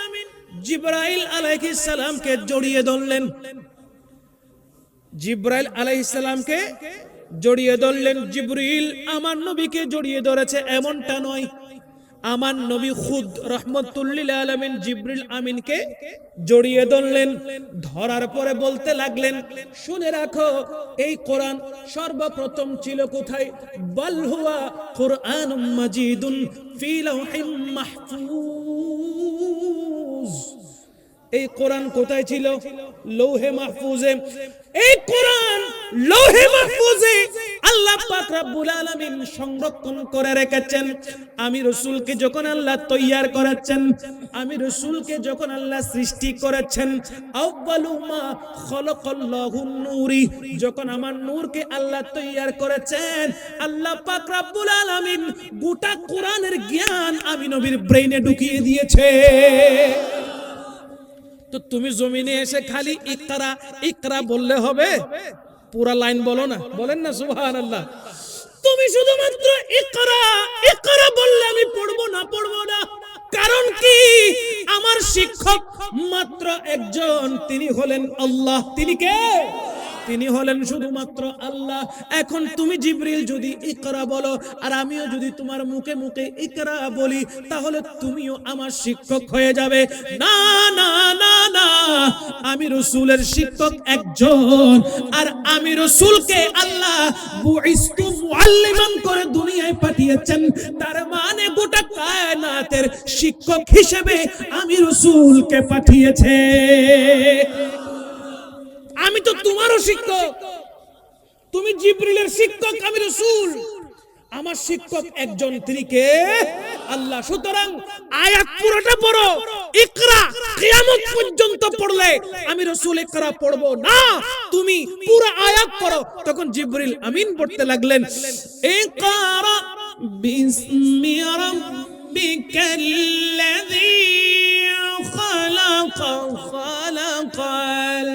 জিবরাইল আলাইহিস সালামকে জড়িয়ে ধরলেন। জিবরাইল আলাইহিস সালামকে জড়িয়ে ধরলেন। জিবরিল আমার নবীকে জড়িয়ে ধরেছে এমনটা নয়, আমার নবী খুদ রাহমাতুল লিল আলামিন জিবরিল আমিনকে জড়িয়ে ধরলেন। ধরার পরে বলতে লাগলেন, শুনে রাখো, এই কোরআন সর্বপ্রথম ছিল কোথায়? বাল হুয়া কুরআনুম মাজিদুন ফি লাওহিম মাহফুজ। এই কোরআন কোথায় ছিল? লৌহে মাহফুজে। এই কোরআন লৌহে মাহফুজে আল্লাহ পাক রব্বুল আলামিন সংরক্ষণ করে রেখেছেন। আমি রাসূলকে যখন আল্লাহ তৈয়ার করেছেন, আমি রাসূলকে যখন আল্লাহ সৃষ্টি করেছেন, আউয়ালু মা খালাকাল্লাহু নূরি, যখন আমার নূরকে আল্লাহ তৈয়ার করেছেন, আল্লাহ পাক রব্বুল আলামিন গোটা কোরআনের জ্ঞান আমি নবীর ব্রেইনে ঢুকিয়ে দিয়েছে। তো তুমি জমিনে এসে খালি ইকরা ইকরা বললে হবে? পুরা লাইন বলো না, বলেন না সুবহানাল্লাহ। তুমি শুধুমাত্র ইকরা ইকরা বললে আমি পড়বো না, পড়বো না। কারণ কি? আমার শিক্ষক মাত্র একজন, তিনি হলেন আল্লাহ। তিনি কে? তিনি হলেন শুধুমাত্র আল্লাহ। এখন তুমি জিবরিল যদি ইকরা বলো আর আমিও যদি তোমার মুখে মুখে ইকরা বলি, তাহলে তুমিও আমার শিক্ষক হয়ে যাবে। না না না না, আমি রাসূলের শিক্ষক একজন, আর আমি রাসূলকে আল্লাহ বুইস্তু মুআল্লিমান করে দুনিয়ায় পাঠিয়েছেন। তার মানে গোটা কায়নাতের শিক্ষক হিসেবে আমি রাসূলকে পাঠিয়েছে। আমি তো তোমারও শিক্ষক, তুমি জিবরিলের শিক্ষক, আমি রাসূল। আমার শিক্ষক একজন, তিনি কে? আল্লাহ। সুতরাং আয়াত পুরোটা পড়ো, ইকরা কিয়ামত পর্যন্ত পড়লে আমি রাসূল ইকরা পড়বো না, তুমি পুরো আয়াত পড়ো। তখন জিবরিল আমিন পড়তে লাগলেন, ইকরা বিসমি রাব্বিকাল্লাযী খালাক খালাকাল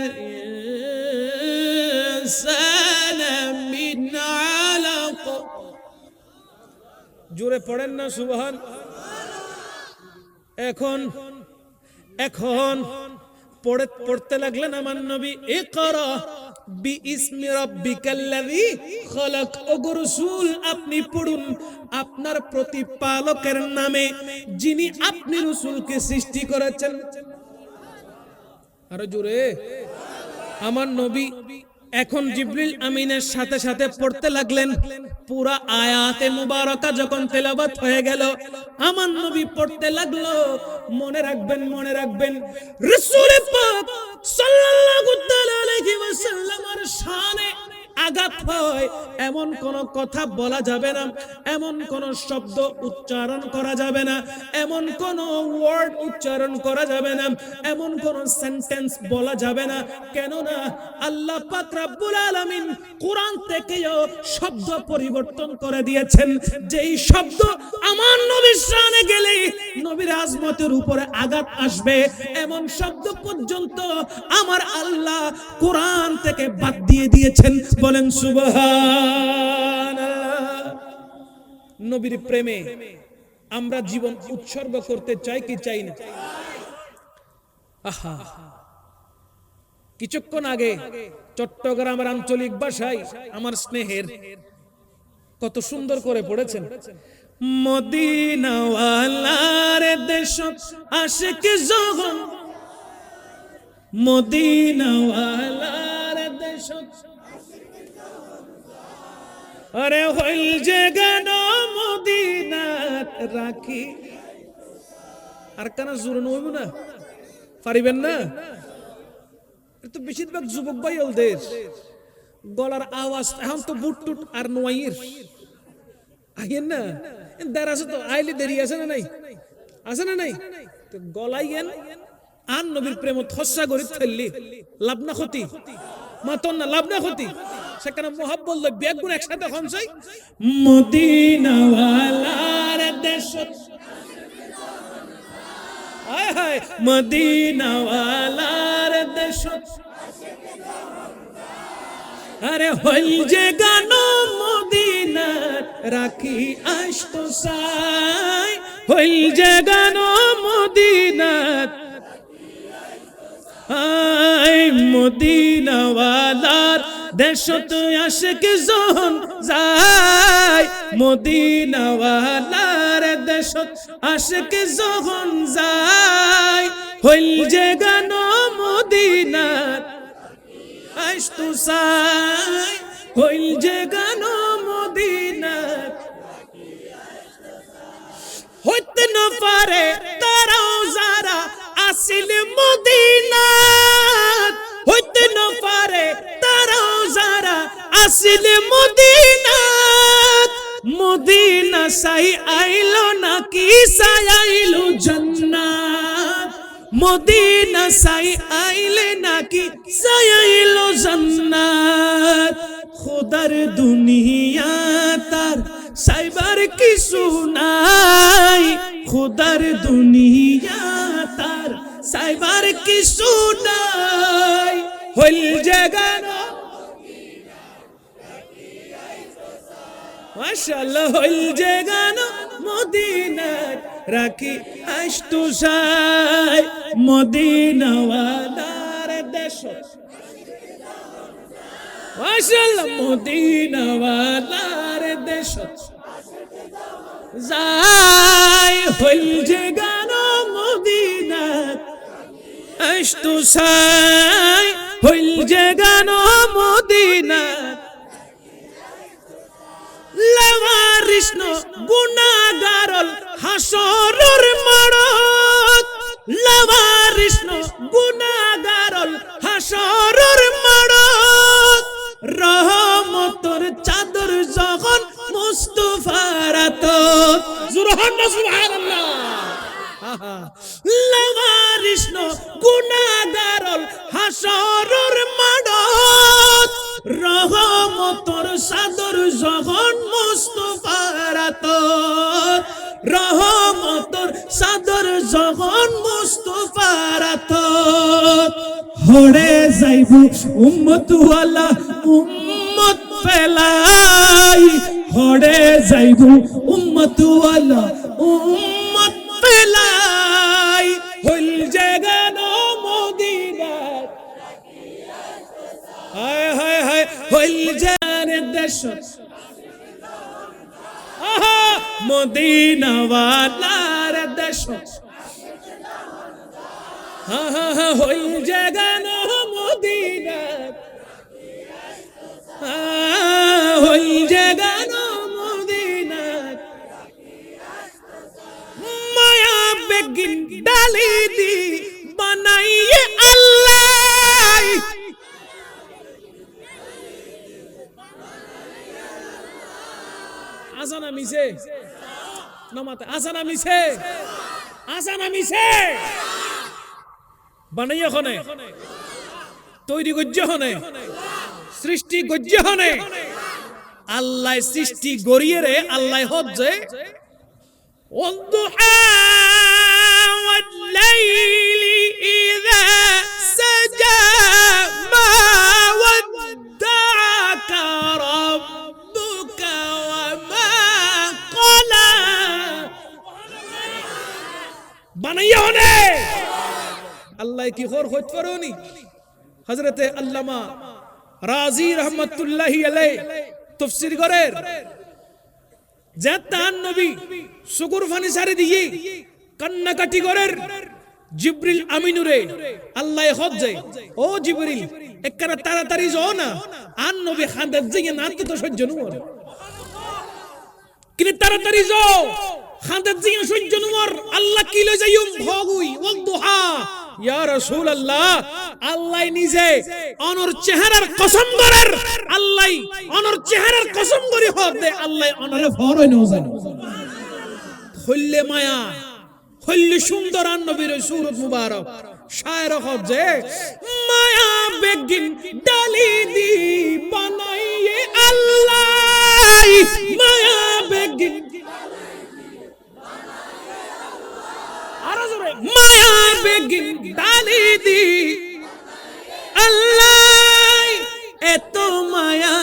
ইনসানা মিন আলাক। জোরে পড়েন না সুবহান। এখন পড়তে লাগলেন আমার নবী, ইকরা বিইসমি রাব্বিকাল্লাযী খালাক। ওগো রাসূল, আপনি পড়ুন আপনার প্রতিপালকের নামে, যিনি আপনি রাসূলকে সৃষ্টি করেছেন। আরো জোরে। আমার নবী এখন জিবরিল আমিনের সাথে সাথে পড়তে লাগলেন। পুরা আয়াতে মুবারাকা যখন তেলাওয়াত হয়ে গেল, আমার নবী পড়তে লাগলো। মনে রাখবেন, মনে রাখবেন, রাসূল পাক সাল্লাল্লাহু তাআলা আলাইহি ওয়াসাল্লামের শানে আঘাত হয় এমন কোন কথা বলা যাবে না, এমন কোন শব্দ উচ্চারণ করা যাবে না, এমন কোন ওয়ার্ড উচ্চারণ করা যাবে না, এমন কোন সেন্টেন্স বলা যাবে না। কেননা আল্লাহ পাক রব্বুল আলামিন কোরআন থেকেও শব্দ পরিবর্তন করে দিয়েছেন। যেই শব্দ আমার নবীর শানে গেলে নবীর আজমতের উপরে আঘাত আসবে, এমন শব্দ পর্যন্ত আমার আল্লাহ কোরআন থেকে বাদ দিয়ে দিয়েছেন। বলেন সুবহানাল্লাহ। নবীর প্রেমে আমরা জীবন উৎসর্গ করতে চাই কি চাই না? আহা, কিছুক্ষণ আগে চট্টগ্রামের আঞ্চলিক ভাষায় আমার স্নেহের কত সুন্দর করে পড়েছেন, মদিনাওয়ালার দেশ আশিক যখন, মদিনাওয়ালার দেশ আরে হইল যে গান মদিনাত রাখি। আর কেন জোরে নইব না, পারিবেন না? তো বেশিরভাগ যুবক ভাই ওদের গলার আওয়াজ এখন তো বুট টুট আর নোয়াইয়ের আইয়েন না, দেড় আছে তো আইলে দেরি আছে না নাই, আছে না নাই? তো গলাইয়েন আর নবীর প্রেম থসা গরি ফেললি লাভ না ক্ষতি, মাতন না লাভ না ক্ষতি। সেখানে মোহাব্বত লই বেগুন একসাথে হনছাই, মদিনাওয়ালার দেশ, হায় হায় মদিনাওয়ালার দেশ আরে হইল যে গান মদিনাত রাখি আসতো সাই, হইল যে গান মদিনাত আই মদিনাওয়ালার দেশত আশিক যখন যায়, মদিনাওয়ালার দেশত আশিক যখন যায়, হইল যে গান মদিনাত আসতো সাই, হইল যে গান মদিনাত হইতে না পারে তারাও যারা আসিল মদিনাত, হইতে না পারে তারাও যারা আসিল মদিনাত। মদিনা সাই আইলো নাকি সাই আইলো জান্নাত, মদিনা সাই আইলে নাকি সাই আইলো জান্নাত। খোদার দুনিয়া তার সাইবার কিছু নাই, খোদার দুনিয়া তার সাইবার কিছু নাই, হইল যে গান মাশাআল্লাহ, হইল যে গান মদিনাত রাখি আসতো সাই, মদিনাওয়ালার দেশ মাশাআল্লাহ মদিনাওয়ালার দেশ যাই হইল যে গান মদিনা আশতু সাই হইল যে গান মদিনা লাওয়ারিষ্ণ গুনাহগারল হাসরের মাঠত লাওয়ারিষ্ণ গুনাহগারল হাসরের মাঠত রহমতের চাদর যখন মুস্তাফার আতত সুবহানাল্লাহ সুবহানাল্লাহ লাওয়ারিষ্ণ গুনাহগারল হাসরের মাঠত রহমতের চাদর যখন মুস্তাফার আতত রহমতের চাদর যখন মুস্তাফার আতত হড়ে যাইব উম্মত ওয়ালা উম্মত ফেলাই হড়ে যাইব উম্মত ওয়ালা উম্মত ফেলাই হইল যে গান মদিনা হায় হায় হায় হইল জানের দেশ আহা মদিনাওয়ালার দেশ হা হা হা হইল যে গান মদিনা হইল যে গান মদিনা মায়া বেগিন ডালি দি বানাইয়ে আল্লাহ আজানা মিছে নামাতে আজানা মিছে বানাইয়া খনে তৈরি গজ্য হনে সৃষ্টি গজ্য হনে আল্লাহ সৃষ্টি গড়িয়ে রে আল্লাহ হজ্জে والضحى والليل إذا سجى ما ودعك ربك وما قلى বানাইয়া হনে আল্লাহ কি খোর হইত পারোনি হযরতে আল্লামা রাজি রহমাতুল্লাহি আলাইহি তাফসীর করেন যে তার নবী সুকুর ফানি সারি দিয়ে কান্নাকাটি করেন জিবরিল আমিনুরে আল্লাহ হজ্জে ও জিবরিল একখানা তাড়াতাড়ি যাও না আর নবী খান্দাত জিগে না তো সহ্য নয় কিন্তু তাড়াতাড়ি যাও খান্দাত জিগে সহ্য নয় আল্লাহ কি লই যাইম ভগুই ওয়াল দুহা ইয়া রাসূলুল্লাহ আল্লাহ নিজে অনর চেহারার কসম করেন আল্লাহ অনর চেহারার কসম করি হক দে আল্লাহ অনরে ফরই ন জানো হইলে মায়া হইলে সুন্দর নবীর সুরত মুবারক শায়র হক যে মায়া বেগিন ডালি দি বানাইয়ে আল্লাহ মায়া বেগিন মায়া বেগিন ডালি দি আল্লাহ এত মায়া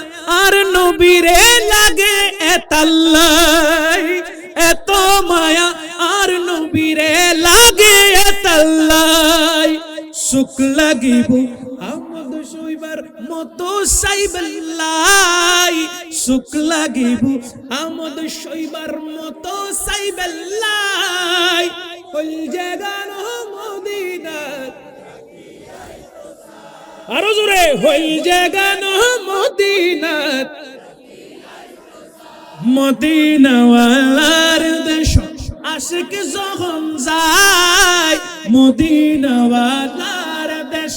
আর নবীরে লাগে এতাল্লাই এত মায়া আর নবীরে লাগে এতাল্লাই সুখ লাগিব আমদ শৈবার মতো সাইবাল্লাই সুখ লাগিব আমদ শৈবার মতো সাইবাল্লাই হইল যে গান মদিনা আরো জোরে হইল যে গান মদিনা মদিনাওয়ালার দেশ আশিক যখন যায় মদিনাওয়ালার দেশ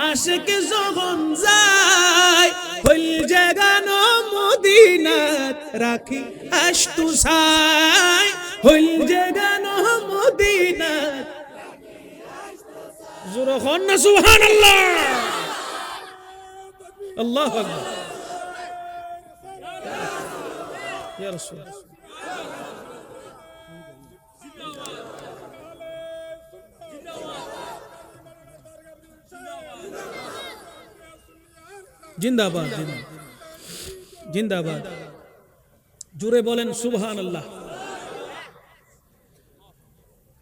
আশিক যখন যায় হইল যে গান মদিনা রাখি আশতু সাই হইল যে গান মদিনা জোরে হন না সুবহানাল্লাহ আল্লাহু আকবার ইয়া রাসূল জিন্দাবাদ জিন্দাবাদ জোরে বলেন সুবহানাল্লাহ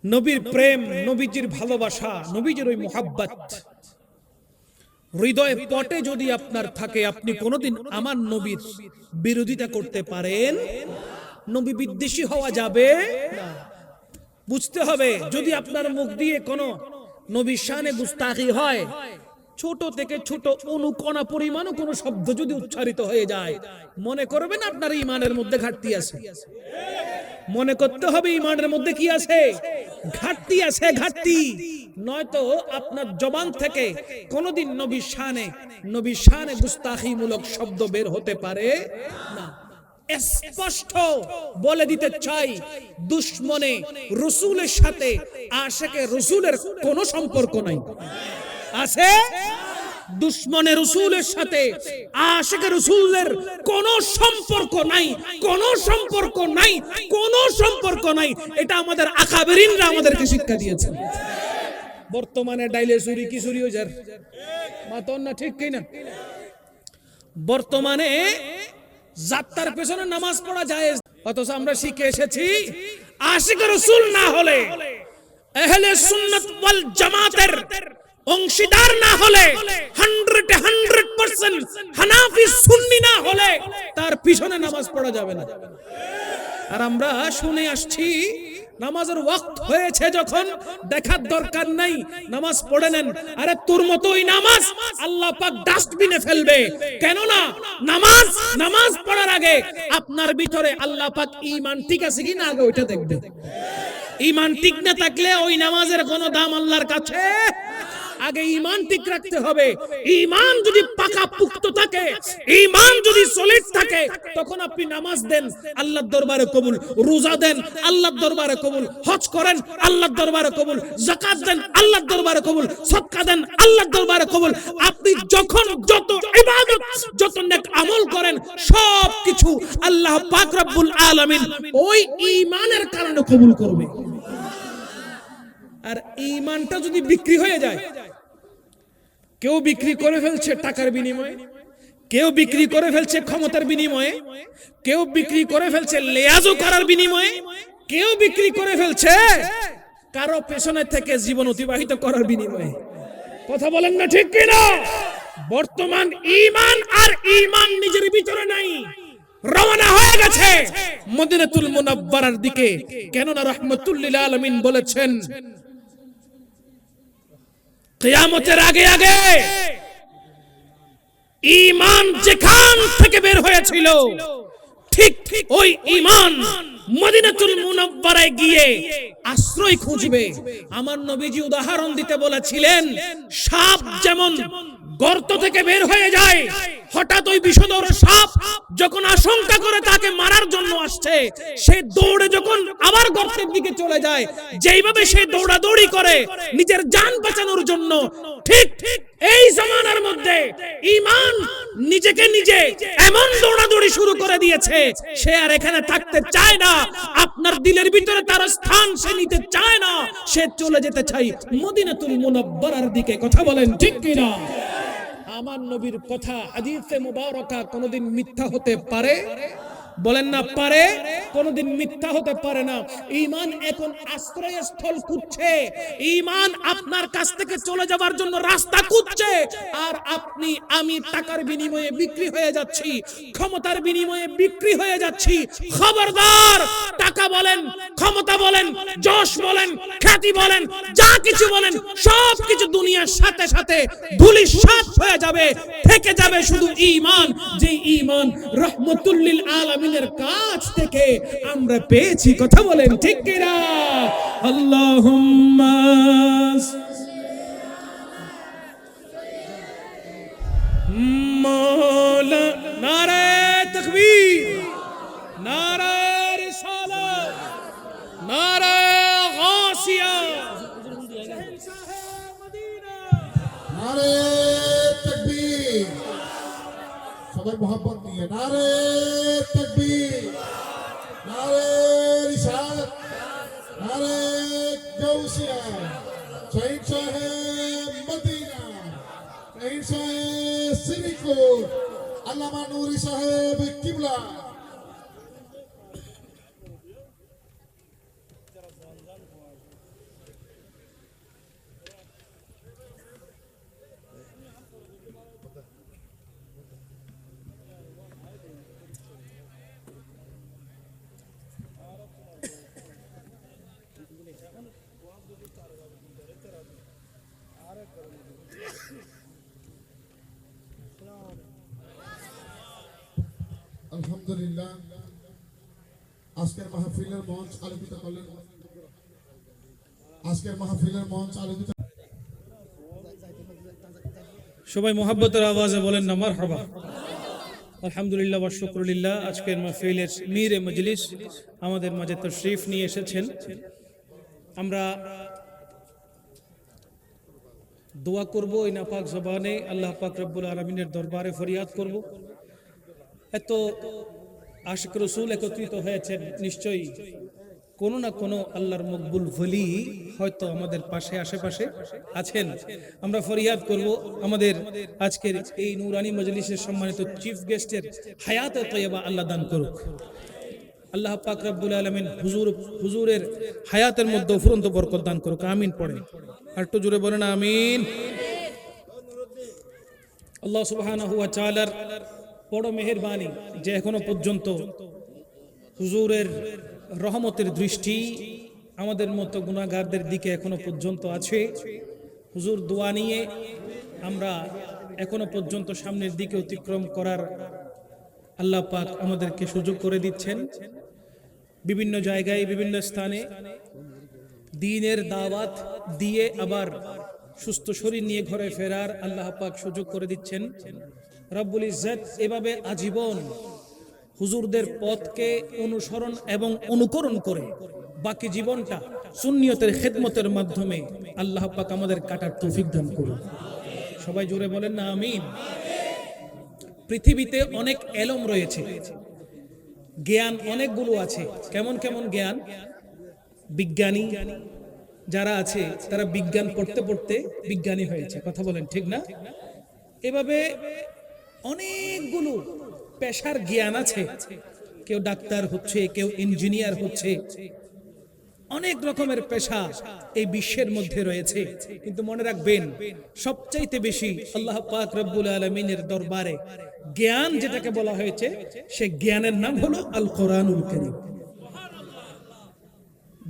নবীর প্রেম নবীজির ভালোবাসা নবীজির ওই মুহাব্বত হৃদয়ে পটে যদি আপনার থাকে, আপনি কোনোদিন আমার নবীর বিরোধিতা করতে পারেন? নবী বিদ্বেষী হওয়া যাবে না। বুঝতে হবে, যদি আপনার মুখ দিয়ে কোনো নবীর শানে গুস্তাখি হয়, ছোট থেকে ছোট অনুকণা পরিমাণও কোনো শব্দ যদি উচ্চারিত হয়ে যায়, মনে করবেন আপনার ঈমানের মধ্যে ঘাটতি আছে। মনে করতে হবে ঈমানের মধ্যে কি আছে? ঘাটতি আছে, ঘাটতি। নয়তো আপনার জবান থেকে কোনোদিন নবীর শানে গুস্তাখিমূলক শব্দ বের হতে পারে না। স্পষ্ট বলে দিতে চাই, দুশমনে রসুলের সাথে আশিকে রসুলের কোনো সম্পর্ক নাই। আছে? দুশমনে রসুলের সাথে আশিকে রসুলের কোনো সম্পর্ক নাই, কোনো সম্পর্ক নাই, কোনো সম্পর্ক নাই। এটা আমাদের আকাবেরিনরা আমাদেরকে শিক্ষা দিয়েছে। বর্তমানে ডাইলে চুরি কি চুরি হয়ে যায় মাতন না, ঠিক কিনা? বর্তমানে যাত্রার পেছনে নামাজ পড়া যায়, অথচ আমরা শিখে এসেছি আশিকে রাসূল না হলে, আহলে সুন্নাত ওয়াল জামাতের অংশীদার না হলে, 100% হানাফি সুন্নি না হলে তার পিছনে নামাজ পড়া যাবে না। আর আমরা শুনে আসছি নামাজের ওয়াক্ত হয়েছে যখন, দেখার দরকার নাই, নামাজ পড়ে নেন। আরে তোর মতোই নামাজ আল্লাহ পাক ডাস্টবিনে ফেলবে। কেন না? নামাজ পড়ার আগে আপনার ভিতরে আল্লাহ পাক ঈমান ঠিক আছে কিনা আগে ওইটা দেখবে। ঈমান ঠিক না থাকলে ওই নামাজের কোনো দাম আল্লাহর কাছে। আগে ঈমান ঠিক রাখতে হবে। ঈমান যদি পাকা পুক্ত থাকে, ঈমান যদি সলিড থাকে, তখন আপনি নামাজ দেন, আল্লাহর দরবারে কবুল। রোজা দেন, আল্লাহর দরবারে কবুল। হজ করেন, আল্লাহর দরবারে কবুল। যাকাত দেন, আল্লাহর দরবারে কবুল। সদকা দেন, আল্লাহর দরবারে কবুল। আপনি যখন যত ইবাদত, যত নেক আমল করেন, সবকিছু আল্লাহ পাক রব্বুল আলামিন ওই ঈমানের কারণে কবুল করবে। আর ঈমানটা যদি বিক্রি হয়ে যায়, কেউ বিক্রি করে ফেলছে টাকার বিনিময়ে, কেউ বিক্রি করে ফেলছে ক্ষমতার বিনিময়ে, কেউ বিক্রি করে ফেলছে লেয়াজও করার বিনিময়ে, কেউ বিক্রি করে ফেলছে কারো পেছনে থেকে জীবন অতিবাহিত করার বিনিময়ে। কথা বলেন না, ঠিক কিনা? বর্তমান ঈমান আর ঈমান নিজের ভিতরে নাই, রওনা হয়ে গেছে মদিনাতুল মুনাওয়ারার দিকে। কেননা রাহমাতুল লিল আলামিন বলেছেন, কিয়ামতের আগে আগে ঈমান যেখান থেকে বের হয়েছিল, ঠিক ওই ঈমান মদিনাতুল মুনাওয়ারায় গিয়ে আশ্রয় খুঁজবে। আমার নবীজি উদাহরণ দিতে বলেছিলেন, সাপ যেমন গর্ত থেকে বের হয়ে যায়, হঠাৎ ওই বিষধর সাপ যখন আশঙ্কা করে তাকে মারার জন্য আসছে, সে দৌড়ে যখন আবার গর্তের দিকে চলে যায়, যেইভাবে সে দৌড়াদৌড়ি করে নিজের জান বাঁচানোর জন্য, ঠিক এই জামানার মধ্যে ঈমান নিজেকে নিজে এমন দৌড়াদৌড়ি শুরু করে দিয়েছে, সে আর এখানে থাকতে চায় না। আপনার দিলের ভিতরে তার স্থান সে নিতে চায় না, সে চলে যেতে চায় মদিনাতুল মুনাওয়ারার দিকে। কথা বলেন ঠিক কিনা? আমার নবীর কথা হাদিসে মুবারাকা কোনদিন মিথ্যা হতে পারে? বলেন না পারে? কোনদিন মিথ্যা হতে পারে না। ঈমান এখন আশ্রয়স্থল খুঁজছে, ঈমান আপনার কাছ থেকে চলে যাওয়ার জন্য রাস্তা খুঁজছে। আর আপনি আমি টাকার বিনিময়ে বিক্রি হয়ে যাচ্ছি, ক্ষমতার বিনিময়ে বিক্রি হয়ে যাচ্ছি। খবরদার! টাকা বলেন, ক্ষমতা বলেন, যশ বলেন, খ্যাতি বলেন, যা কিছু বলেন, সব কিছু দুনিয়ার সাথে সাথে ধূলিসাৎ হয়ে যাবে, থেকে যাবে শুধু ঈমান, যে ঈমান রাহমাতুল লিল আলামিনের কাছ থেকে আমরা পেয়েছি। কথা বলেন ঠিক কিনা? আল্লাহুম্মা মাওলা। নারে তাকবীর, নারে রিসালাত, নারে গাসিয়া, নারে তাকবীর। সবাই মোহাম্মত নিয়ে নারে তাকবীর, নারে রিসালাত, নারে গাউসিয়া। শহীদ সাহেব মদিনা, শহীদ সাহেব সিরিকুল, আল্লামা নুরি সাহেব কিবলা। আলহামদুলিল্লাহ আজকের মাহফিলের মঞ্চ আলোকিত করলেন। আজকের মাহফিলের মঞ্চ আলোকিত সবাই মোহাব্বতের আওয়াজে বলেন না মারহাবা। আলহামদুলিল্লাহ ওয়া শুকরুলিল্লাহ। আজকের মাহফিলের মীরে মজলিস আমাদের মাঝে তাশরীফ নিয়ে এসেছেন। আমরা দোয়া করব এই নাপাক জবানে, আল্লাহ পাক রব্বুল আলামিনের দরবারে ফরিয়াদ করব। এত আশিক রসুল একত্রিত হয়েছেন, নিশ্চয়ই কোনো না কোনো আল্লাহর মকবুল ওলি হয়তো আমাদের পাশে আশেপাশে আছেন। আমরা ফরিয়াদ করব আমাদের আজকের এই নুরানি মজলিসের সম্মানিত চিফ গেস্টের হায়াতে তয়্যবা আল্লাহ দান করুক। আল্লাহ পাক রব্বুল আলামিন হুজুরের হায়াতের মধ্যে ফুরন্ত বরকত দান করুক। আমিন পড়েন, আর একটু জোরে বলেন আমিন। আল্লাহ সুবহানাহু ওয়া তাআলার বড় মেহেরবানি যে এখনো পর্যন্ত হুজুরের রহমতের দৃষ্টি আমাদের মতো গুনাহগারদের দিকে এখনো পর্যন্ত আছে। হুজুর দোয়া নিয়ে আমরা এখনো পর্যন্ত সামনের দিকে অতিক্রম করার আল্লাহ পাক আমাদেরকে সুযোগ করে দিচ্ছেন। বিভিন্ন জায়গায় বিভিন্ন স্থানে দ্বীনের দাওয়াত দিয়ে আবার সুস্থ শরীর নিয়ে ঘরে ফেরার আল্লাহ পাক সুযোগ করে দিচ্ছেন। রব্বুল ইজ্জত এভাবে আজীবন হুজুরদের পথকে অনুসরণ এবং অনুকরণ করে বাকি জীবনটা সুন্নিয়তের খেদমতের মাধ্যমে আল্লাহ পাক আমাদের কাটার তৌফিক দান করুন। সবাই জোরে বলেন না আমিন। পৃথিবীতে অনেক এলম রয়েছে, জ্ঞান অনেকগুলো আছে। কেমন কেমন জ্ঞান? বিজ্ঞানী যারা আছে তারা বিজ্ঞান পড়তে পড়তে বিজ্ঞানী হয়েছে, কথা বলেন ঠিক না? এভাবে অনেকগুলো পেশার জ্ঞান আছে। কেউ ডাক্তার হচ্ছে, কেউ ইঞ্জিনিয়ার হচ্ছে, অনেক রকমের পেশা এই বিশ্বের মধ্যে রয়েছে। কিন্তু মনে রাখবেন, সবচাইতে বেশি আল্লাহ পাক রব্বুল আলামিনের দরবারে জ্ঞান যেটাকে বলা হয়েছে, সে জ্ঞানের নাম হলো আল কোরআনুল কারীম।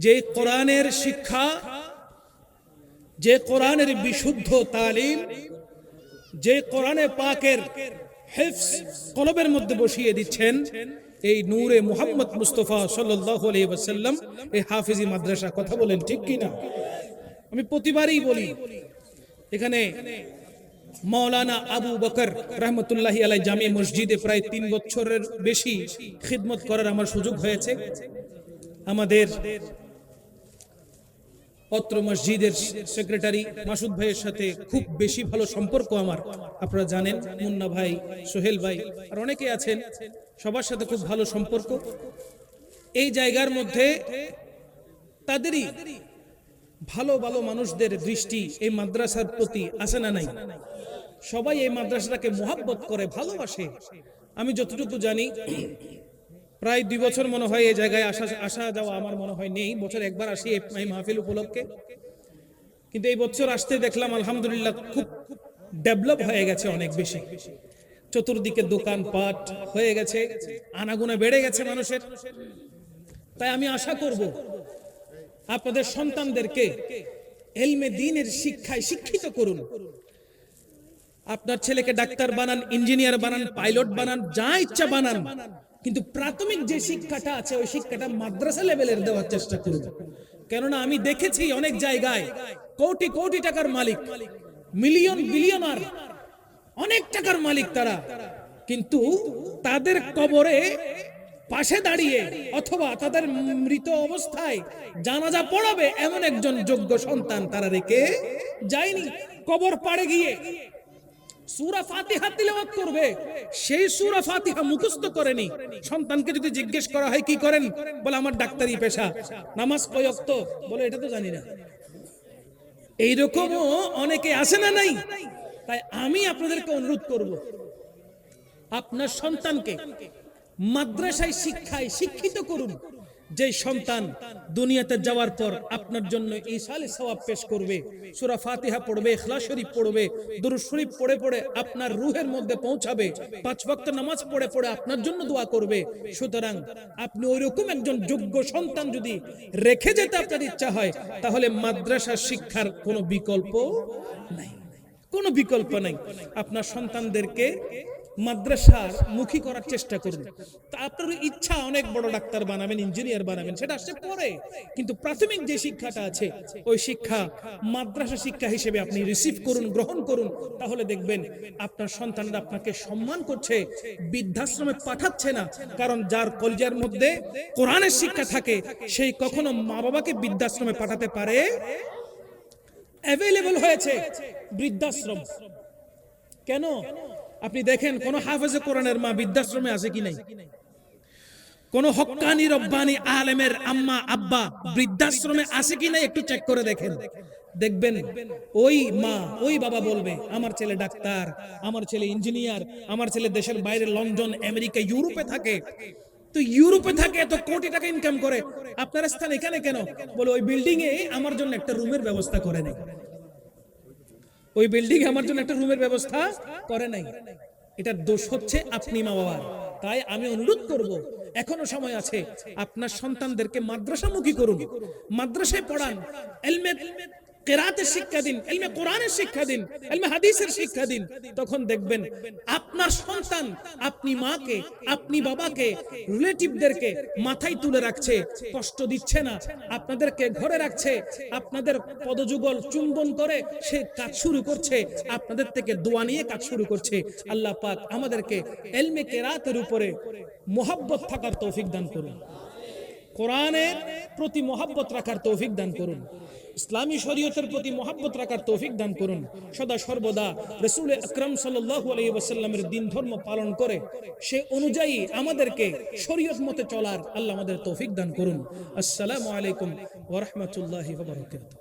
যে কোরআনের শিক্ষা, যে কোরআনের বিশুদ্ধ তালিম, যে কোরআনে পাকের হিফজ কলবের মধ্যে বসিয়ে দিচ্ছেন এই নূরে মুহাম্মদ মুস্তাফা সাল্লাল্লাহু আলাইহি ওয়াসাল্লাম, এই হাফেজি মাদ্রাসা, কথা বলেন ঠিক কি না? আমি প্রতিবারই বলি, এখানে মাওলানা আবু বকর রহমতুল্লাহি আলাইহি জামি মসজিদে প্রায় 3 বছরের বেশি খিদমত করার আমার সুযোগ হয়েছে। আমাদের অত্র মসজিদের সেক্রেটারি মাসুদ ভাইয়ের সাথে খুব বেশি ভালো সম্পর্ক আমার, আপনারা জানেন। মুন্না ভাই, সোহেল ভাই আর অনেকে আছেন, সবার সাথে খুব ভালো সম্পর্ক। এই জায়গার মধ্যে তাদেরই ভালো ভালো মানুষদের দৃষ্টি এই মাদ্রাসার প্রতি আছে না নাই? সবাই এই মাদ্রাসাটাকে মোহাব্বত করে, ভালোবাসে। আমি যতটুকু জানি প্রায় 2 বছর মনে হয় এই জায়গায় আসা যাওয়া আমার মনে হয় নেই। বছর একবার আসি এই মাহফিল উপলক্ষে, কিন্তু এই বছর আসতে দেখলাম আলহামদুলিল্লাহ খুব ডেভেলপ হয়ে গেছে, অনেক বেশি। চতুর্দিকে দোকানপাট হয়ে গেছে, আনাগোনা বেড়ে গেছে মানুষের। তাই আমি আশা করব আপনাদের সন্তানদেরকে ইলমে দ্বীনের শিক্ষায় শিক্ষিত করুন। আপনার ছেলেকে ডাক্তার বানান, ইঞ্জিনিয়ার বানান, পাইলট বানান, যা ইচ্ছা বানান, কিন্তু প্রাথমিক যে শিক্ষাটা আছে ওই শিক্ষাটা মাদ্রাসা লেভেলের দেওয়ার চেষ্টা করুন। কেননা আমি দেখেছি অনেক জায়গায় কোটি কোটি টাকার মালিক, মিলিয়ন বিলিয়নার, অনেক টাকার মালিক তারা, কিন্তু তাদের কবরে পাশে দাঁড়িয়ে অথবা তাদের মৃত অবস্থায় জানাজা পড়াবে এমন একজন যোগ্য সন্তান তারা রেখে যায়নি। কবর পাড়ে গিয়ে সূরা ফাতিহা তিলাওয়াত করবে, সেই সূরা ফাতিহা মুখস্থ করেনি। সন্তানকে যদি জিজ্ঞেস করা হয় কি করেন, বলে আমার ডাক্তারি পেশা। নামাজ কয় ওয়াক্ত, বলে এটা তো জানি না। এইরকমও অনেকে আছে না নাই? তাই আমি আপনাদেরকে অনুরোধ করব, আপনার সন্তানকে মাদ্রাসায় শিক্ষায় শিক্ষিত করুন। যে সন্তান দুনিয়াতে যাওয়ার পর আপনার জন্য ঈসালে সওয়াব পেশ করবে, সূরা ফাতিহা পড়বে, ইখলাস শরীফ পড়বে, দুরূদ শরীফ পড়ে পড়ে আপনার রূহের মধ্যে পৌঁছাবে, 5 ওয়াক্ত নামাজ পড়ে পড়ে আপনার জন্য দোয়া করবে। সুতরাং আপনি ওইরকম একজন যোগ্য সন্তান যদি রেখে যেতে আপনার ইচ্ছা হয়, তাহলে মাদ্রাসা শিক্ষার কোনো বিকল্প নাই, কোনো বিকল্প নাই। আপনার সন্তানদেরকে মাদ্রাসার মুখী করার চেষ্টা করুন। তা আপনার ইচ্ছা অনেক বড় ডাক্তার বানাবেন, ইঞ্জিনিয়ার বানাবেন, সেটা আসছে পরে, কিন্তু প্রাথমিক যে শিক্ষাটা আছে ওই শিক্ষা মাদ্রাসা শিক্ষা হিসেবে আপনি রিসিভ করুন, গ্রহণ করুন। তাহলে দেখবেন আপনার সন্তানরা আপনাকে সম্মান করছে, বৃদ্ধাশ্রমে পাঠাচ্ছে না। কারণ যার কলিজার মধ্যে কোরআনের শিক্ষা থাকে সেই কখনো মা বাবাকে বৃদ্ধাশ্রমে পাঠাতে পারে। অ্যাভেলেবল হয়েছে বৃদ্ধাশ্রম, কেন? আপনি দেখেন কোন হাফেজে কোরআনের মা বৃদ্ধাশ্রমে আছে কি নাই? কোন হক্কানি রব্বানি আলেমের আম্মা আব্বা বৃদ্ধাশ্রমে আছে কি নাই একটু চেক করে দেখেন। দেখবেন ওই মা ওই বাবা বলবে আমার ছেলে ডাক্তার, আমার ছেলে ইঞ্জিনিয়ার, আমার ছেলে দেশের বাইরে লন্ডন আমেরিকা ইউরোপে থাকে। তো ইউরোপে থাকে তো কোটি টাকা ইনকাম করে, আপনার স্থান এখানে কেন? বলে ওই বিল্ডিং এ আমার জন্য একটা রুমের ব্যবস্থা করে নেই, ওই বিল্ডিং আমার জন্য একটা রুমের ব্যবস্থা করে নাই। এটার দোষ হচ্ছে আপনি মা বাবার। তাই আমি অনুরোধ করব, এখনো সময় আছে, আপনার সন্তানদেরকে মাদ্রাসামুখী করুন, মাদ্রাসায় পড়ান, ইলমে কিরাতের শিক্ষা দিন, ইলমে কোরআনের শিক্ষা দিন, ইলমে হাদিসের শিক্ষা দিন। তখন দেখবেন আপনার সন্তান আপনি মাকে, আপনি বাবাকে, রিলেটিভদেরকে মাথায় তুলে রাখছে, কষ্ট দিচ্ছে না, আপনাদেরকে ঘরে রাখছে, আপনাদের পদযুগল চুম্বন করে সে কাজ শুরু করছে, আপনাদের থেকে দোয়া নিয়ে কাজ শুরু করছে। আল্লাহ পাক আমাদেরকে ইলমে কিরাতের উপরে মোহাব্বত থাকার তৌফিক দান করুন, কোরআনের প্রতি মোহাব্বত রাখার তৌফিক দান করুন, ইসলামী শরীয়তের প্রতি মোহাব্বত রাখার তৌফিক দান করুন। সদা সর্বদা রাসূল আকরাম সাল্লাল্লাহু আলাইহি ওয়াসাল্লামের দ্বীন ধর্ম পালন করে সে অনুযায়ী আমাদেরকে শরীয়ত মতে চলার আল্লাহ আমাদের তৌফিক দান করুন। আসসালামু আলাইকুম ওয়া রাহমাতুল্লাহি ওয়া বারাকাতুহু।